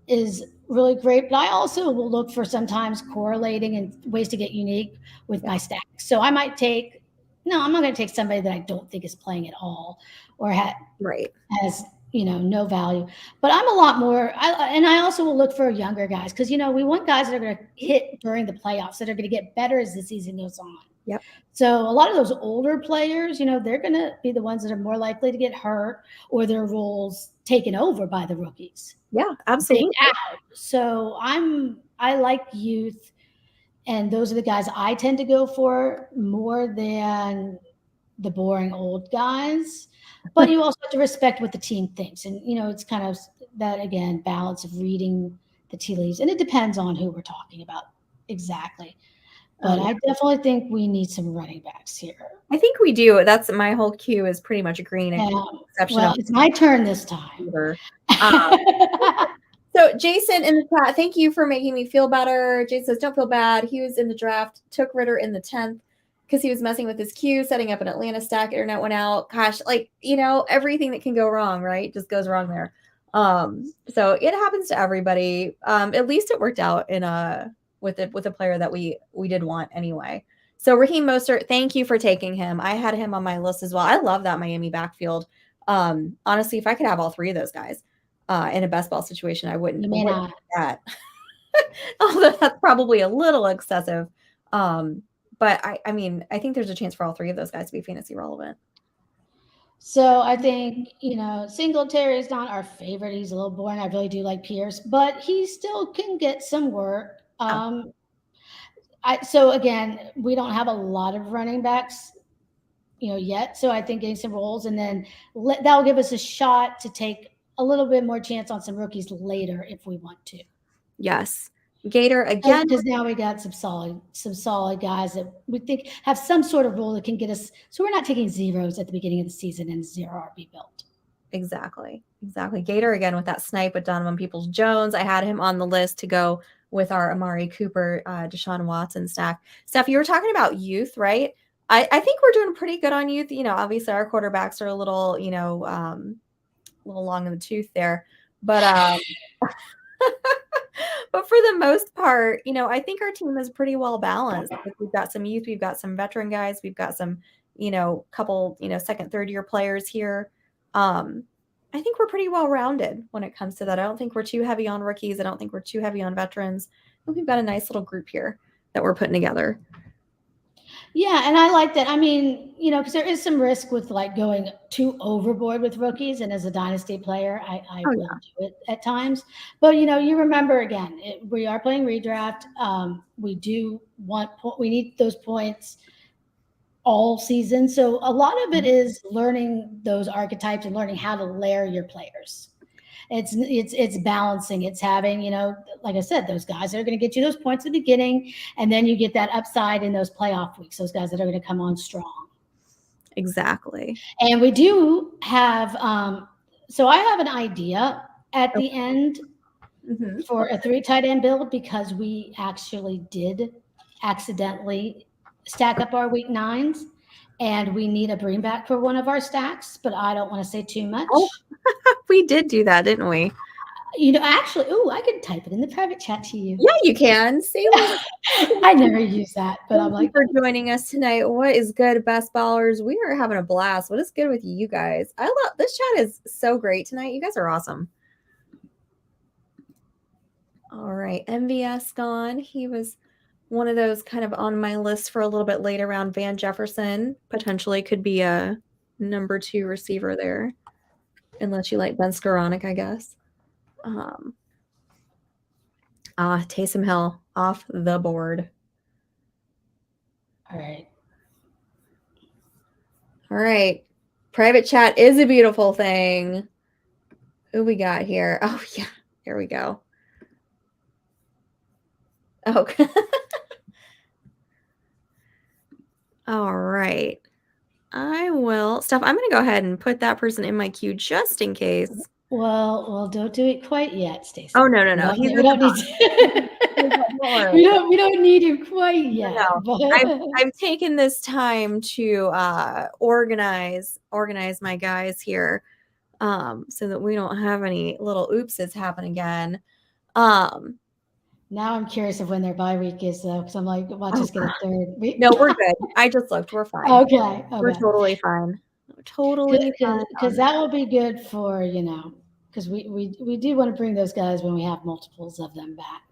is really great. But I also will look for sometimes correlating and ways to get unique with my stack. So I'm not going to take somebody that I don't think is playing at all or has no value. But I'm a lot more, and I also will look for younger guys because, we want guys that are going to hit during the playoffs, that are going to get better as the season goes on. Yep. So a lot of those older players, they're going to be the ones that are more likely to get hurt or their roles taken over by the rookies. Yeah, absolutely. So I like youth, and those are the guys I tend to go for more than the boring old guys. But you also have to respect what the team thinks. And, it's kind of that, again, balance of reading the tea leaves. And it depends on who we're talking about exactly. But I definitely think we need some running backs here. I think we do. That's my whole queue is pretty much green. Well, it's my turn this time. So Jason in the chat, thank you for making me feel better. Jason says, don't feel bad. He was in the draft, took Ritter in the 10th because he was messing with his queue, setting up an Atlanta stack, internet went out. Gosh, everything that can go wrong, right? Just goes wrong there. So it happens to everybody. At least it worked out with a player that we did want anyway. So Raheem Mostert, thank you for taking him. I had him on my list as well. I love that Miami backfield. Honestly, if I could have all three of those guys in a best ball situation, I wouldn't. You may not. That. Although that's probably a little excessive. But I mean, I think there's a chance for all three of those guys to be fantasy relevant. So I think, Singletary is not our favorite. He's a little boring. I really do like Pierce, but he still can get some work. So again, we don't have a lot of running backs, yet. So I think getting some roles and then that'll give us a shot to take a little bit more chance on some rookies later if we want to. Yes. Gator again. Because now we got some solid guys that we think have some sort of role that can get us. So we're not taking zeros at the beginning of the season and zero RB built. Exactly. Gator again with that snipe with Donovan Peoples-Jones. I had him on the list to go with our Amari Cooper, Deshaun Watson stack. Steph, you were talking about youth, right? I think we're doing pretty good on youth. Obviously our quarterbacks are a little, a little long in the tooth there, but but for the most part, I think our team is pretty well balanced. We've got some youth, we've got some veteran guys, we've got some, couple, second, third year players here. I think we're pretty well rounded when it comes to that. I don't think we're too heavy on rookies. I don't think we're too heavy on veterans. I think we've got a nice little group here that we're putting together. Yeah, and I like that. I mean, because there is some risk with going too overboard with rookies. And as a dynasty player, I will do it at times. But, you remember, again, we are playing redraft. We need those points. all season. So a lot of it is learning those archetypes and learning how to layer your players. It's balancing. It's having, like I said, those guys that are going to get you those points at the beginning, and then you get that upside in those playoff weeks, those guys that are going to come on strong. Exactly. And we do have, so I have an idea at the end for a 3 tight end build, because we actually did accidentally stack up our week 9s, and we need a bring back for one of our stacks, but I don't want to say too much. Oh, we did do that, didn't we? Actually, I could type it in the private chat to you. Yeah, you can. See, I never use that, but I'm like, for joining us tonight. What is good, best ballers? We are having a blast. What is good with you guys? I love this chat is so great tonight. You guys are awesome. All right, MVS gone. He was one of those kind of on my list for a little bit later around. Van Jefferson potentially could be a number 2 receiver there, unless you like Ben Skoranek, I guess. Taysom Hill off the board. all right. All right. Private chat is a beautiful thing. Who we got here? Oh, yeah. Here we go. Oh. All right. I will. Steph, I'm going to go ahead and put that person in my queue just in case. Well, don't do it quite yet, Stacey. Oh, no. We don't need to. we don't need him quite yet. No. But I've taken this time to organize my guys here, so that we don't have any little oopses happen again. Now I'm curious of when their bye week is, though, because I'm like, watch us get a third week. No, we're good. I just looked. We're fine. Okay. We're totally fine. Totally fine. Because that will be good for, because we do want to bring those guys when we have multiples of them back.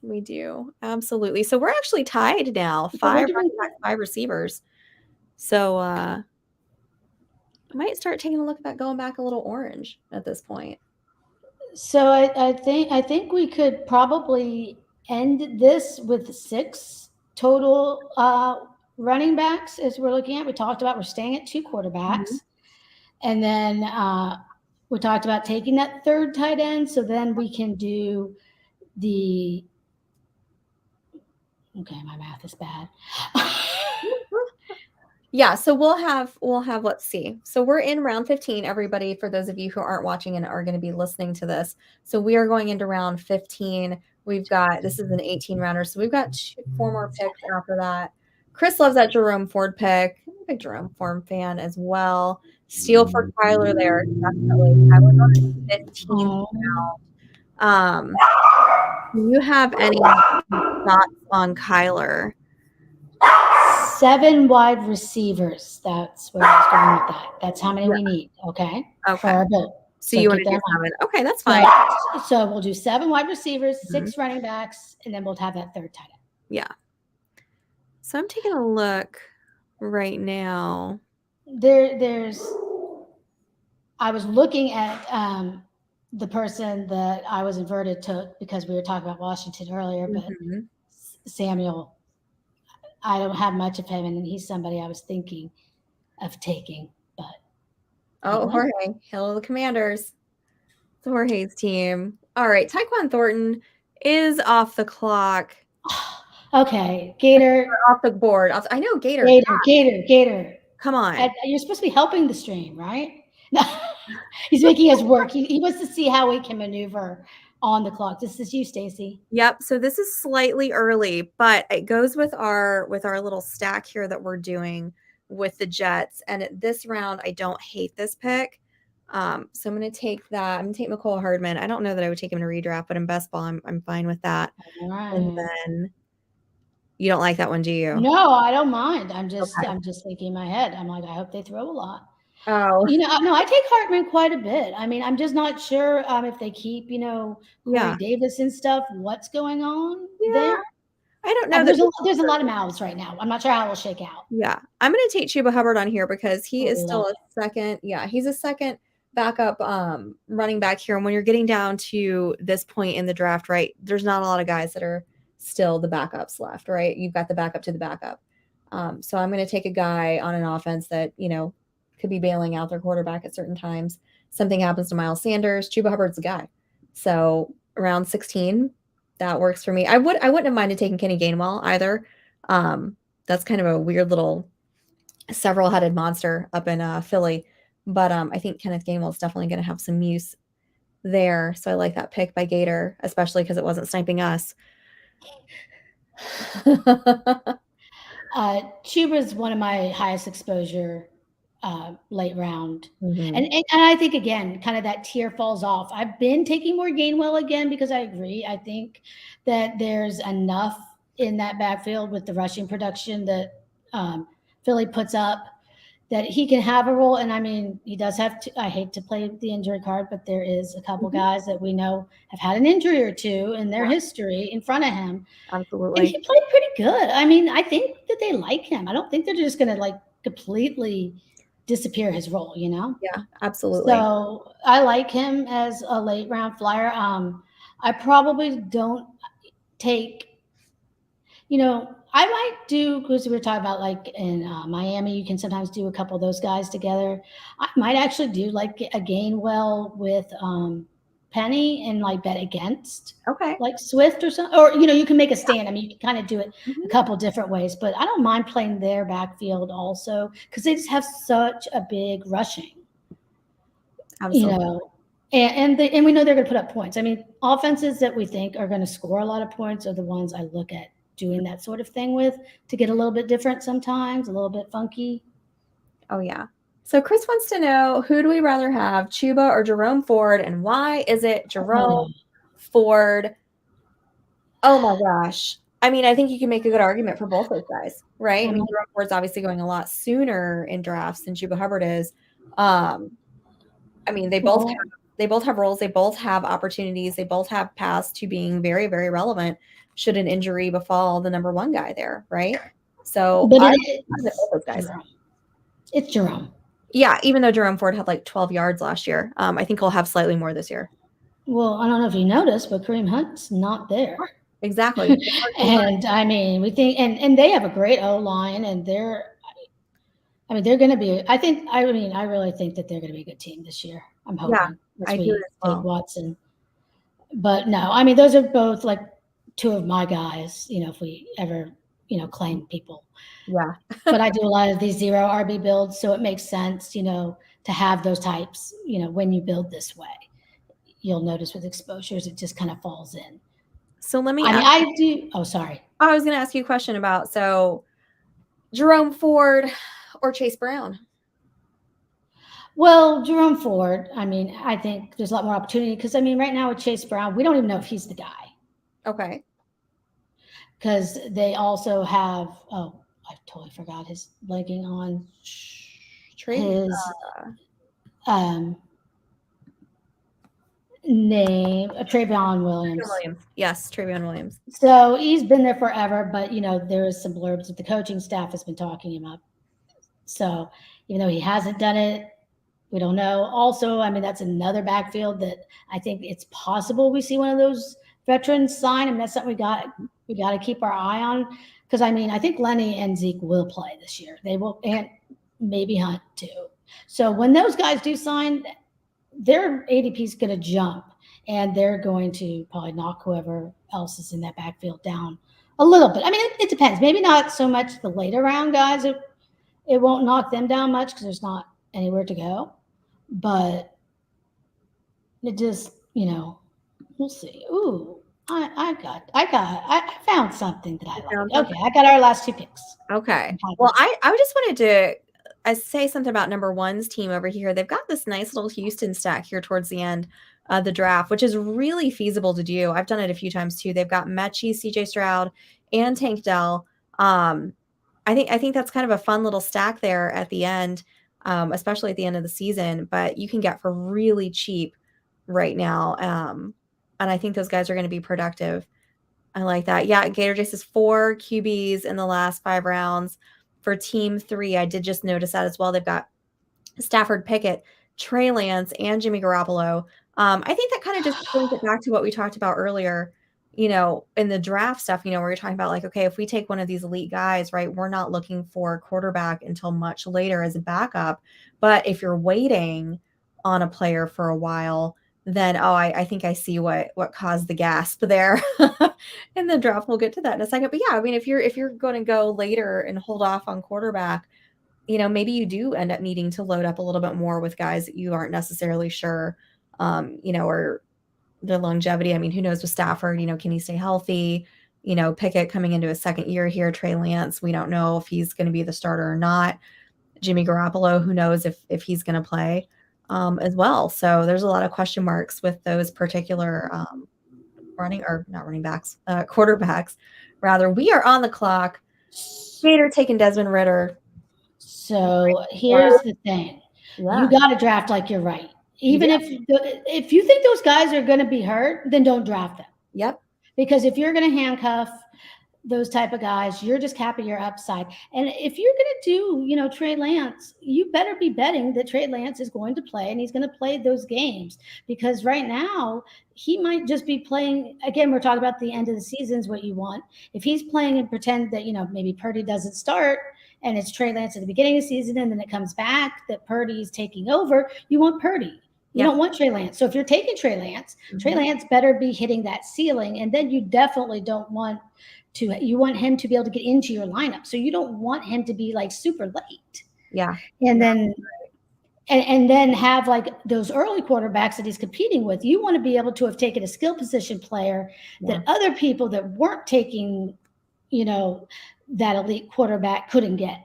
We do. Absolutely. So we're actually tied now. 5 receivers. So I might start taking a look at that, going back a little orange at this point. So I think we could probably end this with 6 total running backs as we're looking at. We talked about we're staying at 2 quarterbacks. And then we talked about taking that 3rd tight end. So then we can do the – okay, my math is bad. Yeah, so we'll have let's see. So we're in round 15, everybody, for those of you who aren't watching and are going to be listening to this. So we are going into round 15. We've got, this is an 18 rounder, so we've got 4 more picks after that. Chris loves that Jerome Ford pick. I'm a big Jerome Ford fan as well. Steal for Kyler there, definitely. I was on 15 round. Do you have any thoughts on Kyler? 7 wide receivers. That's where I was going with that. That's how many we need. Okay. For our build. So you want to do 7? Okay, that's fine. So we'll do 7 wide receivers, 6 running backs, and then we'll have that 3rd tight end. Yeah. So I'm taking a look right now. I was looking at the person that I was inverted to, because we were talking about Washington earlier, but Samuel, I don't have much of him, and he's somebody I was thinking of taking, but. Jorge, Hill of the Commanders. It's Jorge's team. All right, Tyquan Thornton is off the clock. Okay, Gator. Off the board. I know, Gator. Gator. Come on. You're supposed to be helping the stream, right? No, he's making us work. He wants to see how we can maneuver on the clock. This is you, Stacey. Yep. So this is slightly early, but it goes with our little stack here that we're doing with the Jets. And at this round, I don't hate this pick. So I'm going to take that. I'm going to take McCole Hardman. I don't know that I would take him to redraft, but in best ball, I'm fine with that. All right. And then you don't like that one, do you? No, I don't mind. I'm just thinking in my head. I'm like, I hope they throw a lot. Oh, no, I take Hartman quite a bit. I mean, I'm just not sure if they keep, Corey Davis and stuff. What's going on there? I don't know. There's a lot of mouths right now. I'm not sure how it'll shake out. Yeah, I'm going to take Chuba Hubbard on here because he is still a second. Yeah, he's a second backup running back here. And when you're getting down to this point in the draft, right, there's not a lot of guys that are still the backups left, right? You've got the backup to the backup. So I'm going to take a guy on an offense that, could be bailing out their quarterback at certain times. Something happens to Miles Sanders, Chuba Hubbard's the guy. So around 16, that works for me. I wouldn't have minded taking Kenny Gainwell either. That's kind of a weird little several-headed monster up in Philly. But I think Kenneth Gainwell is definitely going to have some use there. So I like that pick by Gator, especially because it wasn't sniping us. Chuba is one of my highest exposure late round. Mhm. And I think, again, kind of that tier falls off. I've been taking more Gainwell again because I agree. I think that there's enough in that backfield with the rushing production that Philly puts up that he can have a role. And I mean, he does have to, I hate to play the injury card, but there is a couple guys that we know have had an injury or two in their history in front of him. And Absolutely. he played pretty good. I mean, I think that they like him. I don't think they're just going to like completely disappear his role, you know? Yeah, absolutely. So I like him as a late round flyer. I probably don't take, I might do, because we were talking about like in Miami, you can sometimes do a couple of those guys together. I might actually do like a Gainwell with Penny and like bet against Okay. like Swift or something. Or, you can make a stand. I mean, you can kind of do it Mhm. a couple different ways, but I don't mind playing their backfield also because they just have such a big rushing, Absolutely. and we know they're going to put up points. I mean, offenses that we think are going to score a lot of points are the ones I look at doing that sort of thing with to get a little bit different sometimes, a little bit funky. Oh, yeah. So Chris wants to know, who do we rather have, Chuba or Jerome Ford, and why is it Jerome Ford? Oh my gosh. I mean, I think you can make a good argument for both those guys, right? I mean, Jerome Ford's obviously going a lot sooner in drafts than Chuba Hubbard is. I mean, Well, they both have roles, they both have opportunities, they both have paths to being very, very relevant should an injury befall the number one guy there, right? So but I'm both those guys. Jerome. It's Jerome. Yeah, even though Jerome Ford had like 12 yards last year, I think he'll have slightly more this year. Well, I don't know if you noticed, but Kareem Hunt's not there. Exactly. And I mean, we think, and they have a great O line, and they're going to be. I mean, I really think that they're going to be a good team this year. I'm Yeah, hoping as I do we as take well. Watson. But no, I mean, those are both like two of my guys. If we ever claim people, Yeah. but I do a lot of these zero RB builds, so it makes sense, to have those types. When you build this way, you'll notice with exposures, it just kind of falls in. So let me I mean, ask I do. Oh, sorry. I was going to ask you a question about, so Jerome Ford or Chase Brown? Well, Jerome Ford, I mean, I think there's a lot more opportunity because, I mean, right now with Chase Brown, we don't even know if he's the guy Okay. because they also have, I totally forgot his legging on his um, name, Travion Williams. Yes, Travion Williams. So he's been there forever, but, there is some blurbs that the coaching staff has been talking him up. So even though he hasn't done it, we don't know. Also, I mean, that's another backfield that I think it's possible we see one of those veterans sign. I mean, that's something we got to keep our eye on because I mean, I think Lenny and Zeke will play this year. They will, and maybe Hunt too. So when those guys do sign, their ADP is going to jump, and they're going to probably knock whoever else is in that backfield down a little bit. I mean, it depends. Maybe not so much the later round guys. It won't knock them down much because there's not anywhere to go. But it just, we'll see. Ooh, I found something that I like. Okay, I got our last two picks. Okay. Well, I just wanted to say something about number one's team over here. They've got this nice little Houston stack here towards the end of the draft, which is really feasible to do. I've done it a few times too. They've got Mechie, CJ Stroud, and Tank Dell. I think that's kind of a fun little stack there at the end, especially at the end of the season. But you can get for really cheap right now, and I think those guys are going to be productive. I like that. Yeah, Gator Jace is 4 QBs in the last 5 rounds. For team 3, I did just notice that as well. They've got Stafford Pickett, Trey Lance, and Jimmy Garoppolo. I think that kind of just brings it back to what we talked about earlier in the draft stuff, where you're talking about like, okay, if we take one of these elite guys, right, we're not looking for a quarterback until much later as a backup. But if you're waiting on a player for a while, then I think I see what caused the gasp there in the draft. We'll get to that in a second. But yeah, I mean, if you're going to go later and hold off on quarterback, maybe you do end up needing to load up a little bit more with guys that you aren't necessarily sure, or the longevity. I mean, who knows with Stafford, can he stay healthy? Pickett coming into his second year here, Trey Lance, we don't know if he's going to be the starter or not. Jimmy Garoppolo, who knows if he's going to play as well. So there's a lot of question marks with those particular quarterbacks, rather. We are on the clock. Gator taking Desmond Ritter. So here's the thing. Yeah. You got to draft like you're right. Even if you think those guys are going to be hurt, then don't draft them. Yep. Because if you're going to handcuff those type of guys, you're just capping your upside. And if you're going to do, Trey Lance, you better be betting that Trey Lance is going to play and he's going to play those games, because right now he might just be playing. Again, we're talking about the end of the season is what you want. If he's playing and pretend that, maybe Purdy doesn't start and it's Trey Lance at the beginning of the season and then it comes back that Purdy's taking over, you want Purdy. You don't want Trey Lance. So if you're taking Trey Lance, Trey Lance better be hitting that ceiling. And then you definitely don't want you want him to be able to get into your lineup. So you don't want him to be like super late. Yeah. And then and then have like those early quarterbacks that he's competing with. You want to be able to have taken a skill position player that other people that weren't taking, that elite quarterback couldn't get.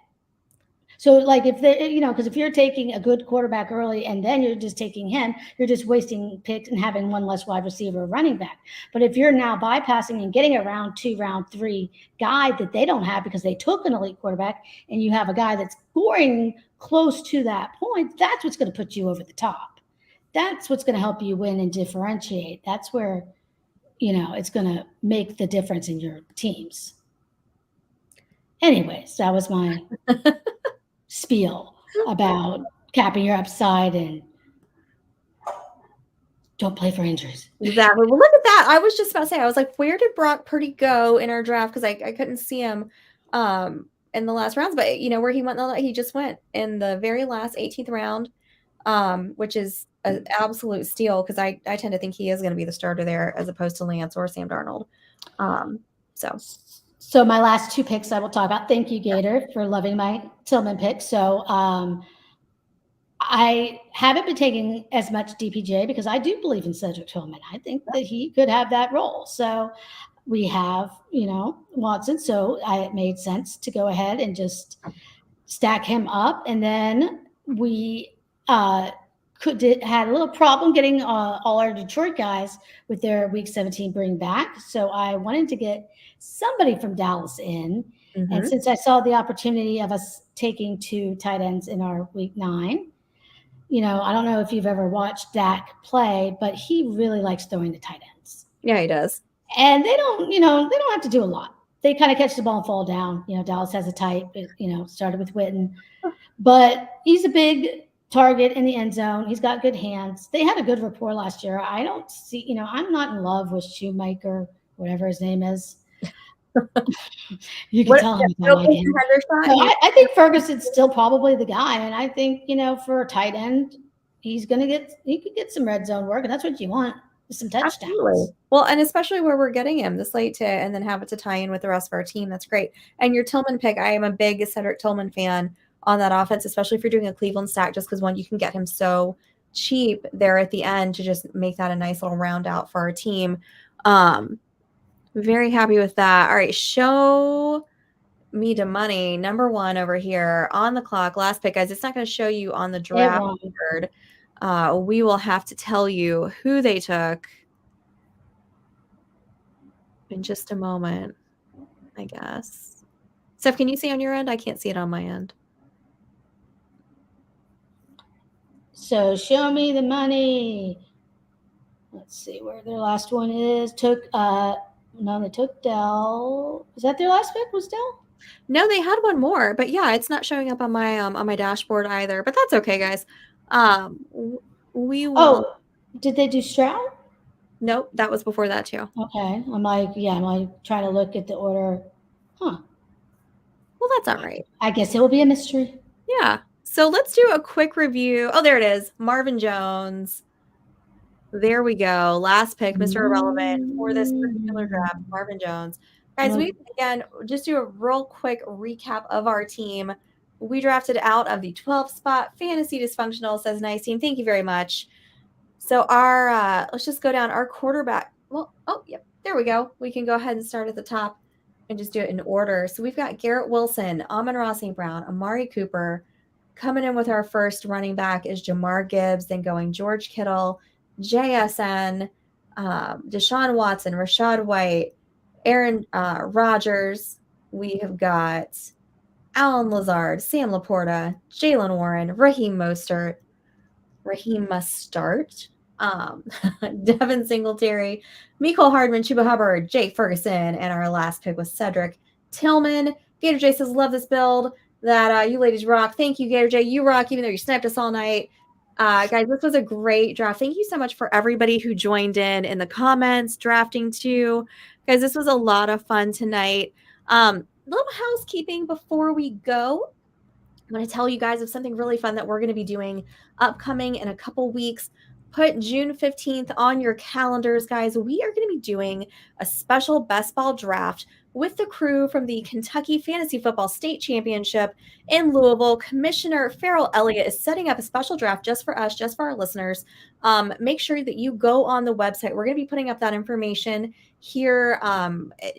So like if they, because if you're taking a good quarterback early and then you're just taking him, you're just wasting picks and having one less wide receiver or running back. But if you're now bypassing and getting a round 2, round 3 guy that they don't have because they took an elite quarterback, and you have a guy that's scoring close to that point, that's what's going to put you over the top. That's what's going to help you win and differentiate. That's where, it's going to make the difference in your teams. Anyways, that was my spiel about capping your upside and don't play for injuries. Exactly. Well, look at that. I was just about to say, I was like, where did Brock Purdy go in our draft? Because I couldn't see him in the last rounds, but where he went, he just went in the very last 18th round, which is an absolute steal, because I tend to think he is going to be the starter there as opposed to Lance or Sam Darnold. So my last 2 picks I will talk about. Thank you, Gator, for loving my Tillman pick. So I haven't been taking as much DPJ because I do believe in Cedric Tillman. I think that he could have that role. So we have, Watson. So it made sense to go ahead and just stack him up. And then we had a little problem getting all our Detroit guys with their Week 17 bring back. So I wanted to get somebody from Dallas in. And since I saw the opportunity of us taking 2 tight ends in our Week 9, I don't know if you've ever watched Dak play, but he really likes throwing the tight ends. Yeah, he does. And they don't have to do a lot. They kind of catch the ball and fall down. Dallas has a tight, started with Witten, but he's a big target in the end zone. He's got good hands. They had a good rapport last year. I don't see, I'm not in love with Shoemaker, whatever his name is. You can tell him. I think Ferguson's still probably the guy. And I think, for a tight end, he could get some red zone work. And that's what you want, some touchdowns. Absolutely. Well, and especially where we're getting him this late and then have it to tie in with the rest of our team. That's great. And your Tillman pick, I am a big Cedric Tillman fan on that offense, especially if you're doing a Cleveland stack, just because you can get him so cheap there at the end to just make that a nice little round out for our team. Very happy with that. All right, show me the money. Number 1 over here on the clock. Last pick, guys. It's not going to show you on the draft board. We will have to tell you who they took in just a moment, I guess. Steph, can you see on your end? I can't see it on my end. So show me the money. Let's see where their last one is. They took Dell. Is that their last pick? Was Dell? No, they had one more, but yeah, it's not showing up on my dashboard either. But that's okay, guys. We will. Oh, did they do Stroud? Nope, that was before that too. Okay. I'm like trying to look at the order. Huh. Well, that's all right. I guess it will be a mystery. Yeah. So let's do a quick review. Oh, there it is. Marvin Jones. There we go. Last pick, Mr. Irrelevant for this particular draft, Marvin Jones. Guys, we again just do a real quick recap of our team. We drafted out of the 12th spot. Fantasy Dysfunctional says nice team. Thank you very much. So our let's just go down our quarterback. Well, oh, yep, there we go. We can go ahead and start at the top and just do it in order. So we've got Garrett Wilson, Amon-Ra St. Brown, Amari Cooper. Coming in with our first running back is Jamar Gibbs, then going George Kittle, JSN, Deshaun Watson, Rashad White, Aaron Rodgers. We have got Alan Lazard, Sam Laporta, Jalen Warren, Raheem Mostert, Raheem Mustard, Devin Singletary, Mecole Hardman, Chuba Hubbard, Jake Ferguson, and our last pick was Cedric Tillman. Gator J says, love this build. That you ladies rock. Thank you, Gator J. You rock, even though you sniped us all night. Guys, this was a great draft. Thank you so much for everybody who joined in the comments, drafting too. Guys, this was a lot of fun tonight. Little housekeeping before we go. I'm going to tell you guys of something really fun that we're going to be doing upcoming in a couple weeks. Put June 15th on your calendars, guys. We are going to be doing a special best ball draft with the crew from the Kentucky Fantasy Football State Championship in Louisville. Commissioner Farrell Elliott is setting up a special draft just for us, just for our listeners. Make sure that you go on the website. We're going to be putting up that information here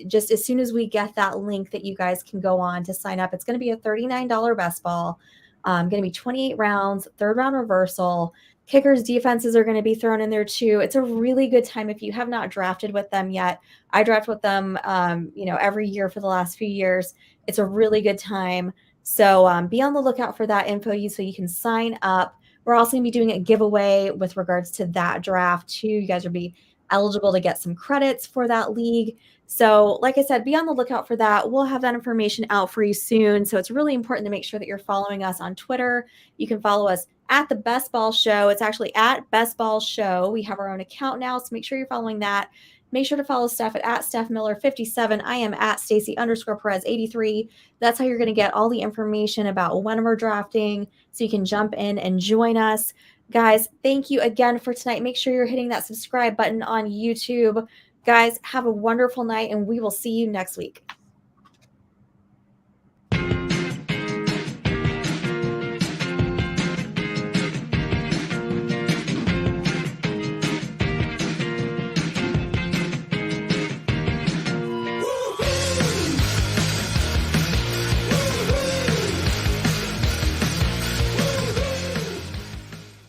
just as soon as we get that link that you guys can go on to sign up. It's going to be a $39 best ball. Going to be 28 rounds, third round reversal. Kickers, defenses are going to be thrown in there too. It's a really good time if you have not drafted with them yet. I draft with them, every year for the last few years. It's a really good time. So be on the lookout for that info so you can sign up. We're also going to be doing a giveaway with regards to that draft too. You guys will be eligible to get some credits for that league. So like I said, be on the lookout for that. We'll have that information out for you soon. So it's really important to make sure that you're following us on Twitter. You can follow us at the Best Ball Show. It's actually at Best Ball Show. We have our own account now, so make sure you're following that. Make sure to follow Steph at Steph Miller 57. I am at Stacy_Perez 83. That's how you're going to get all the information about when we're drafting, so you can jump in and join us. Guys, thank you again for tonight. Make sure you're hitting that subscribe button on YouTube. Guys, have a wonderful night, and we will see you next week.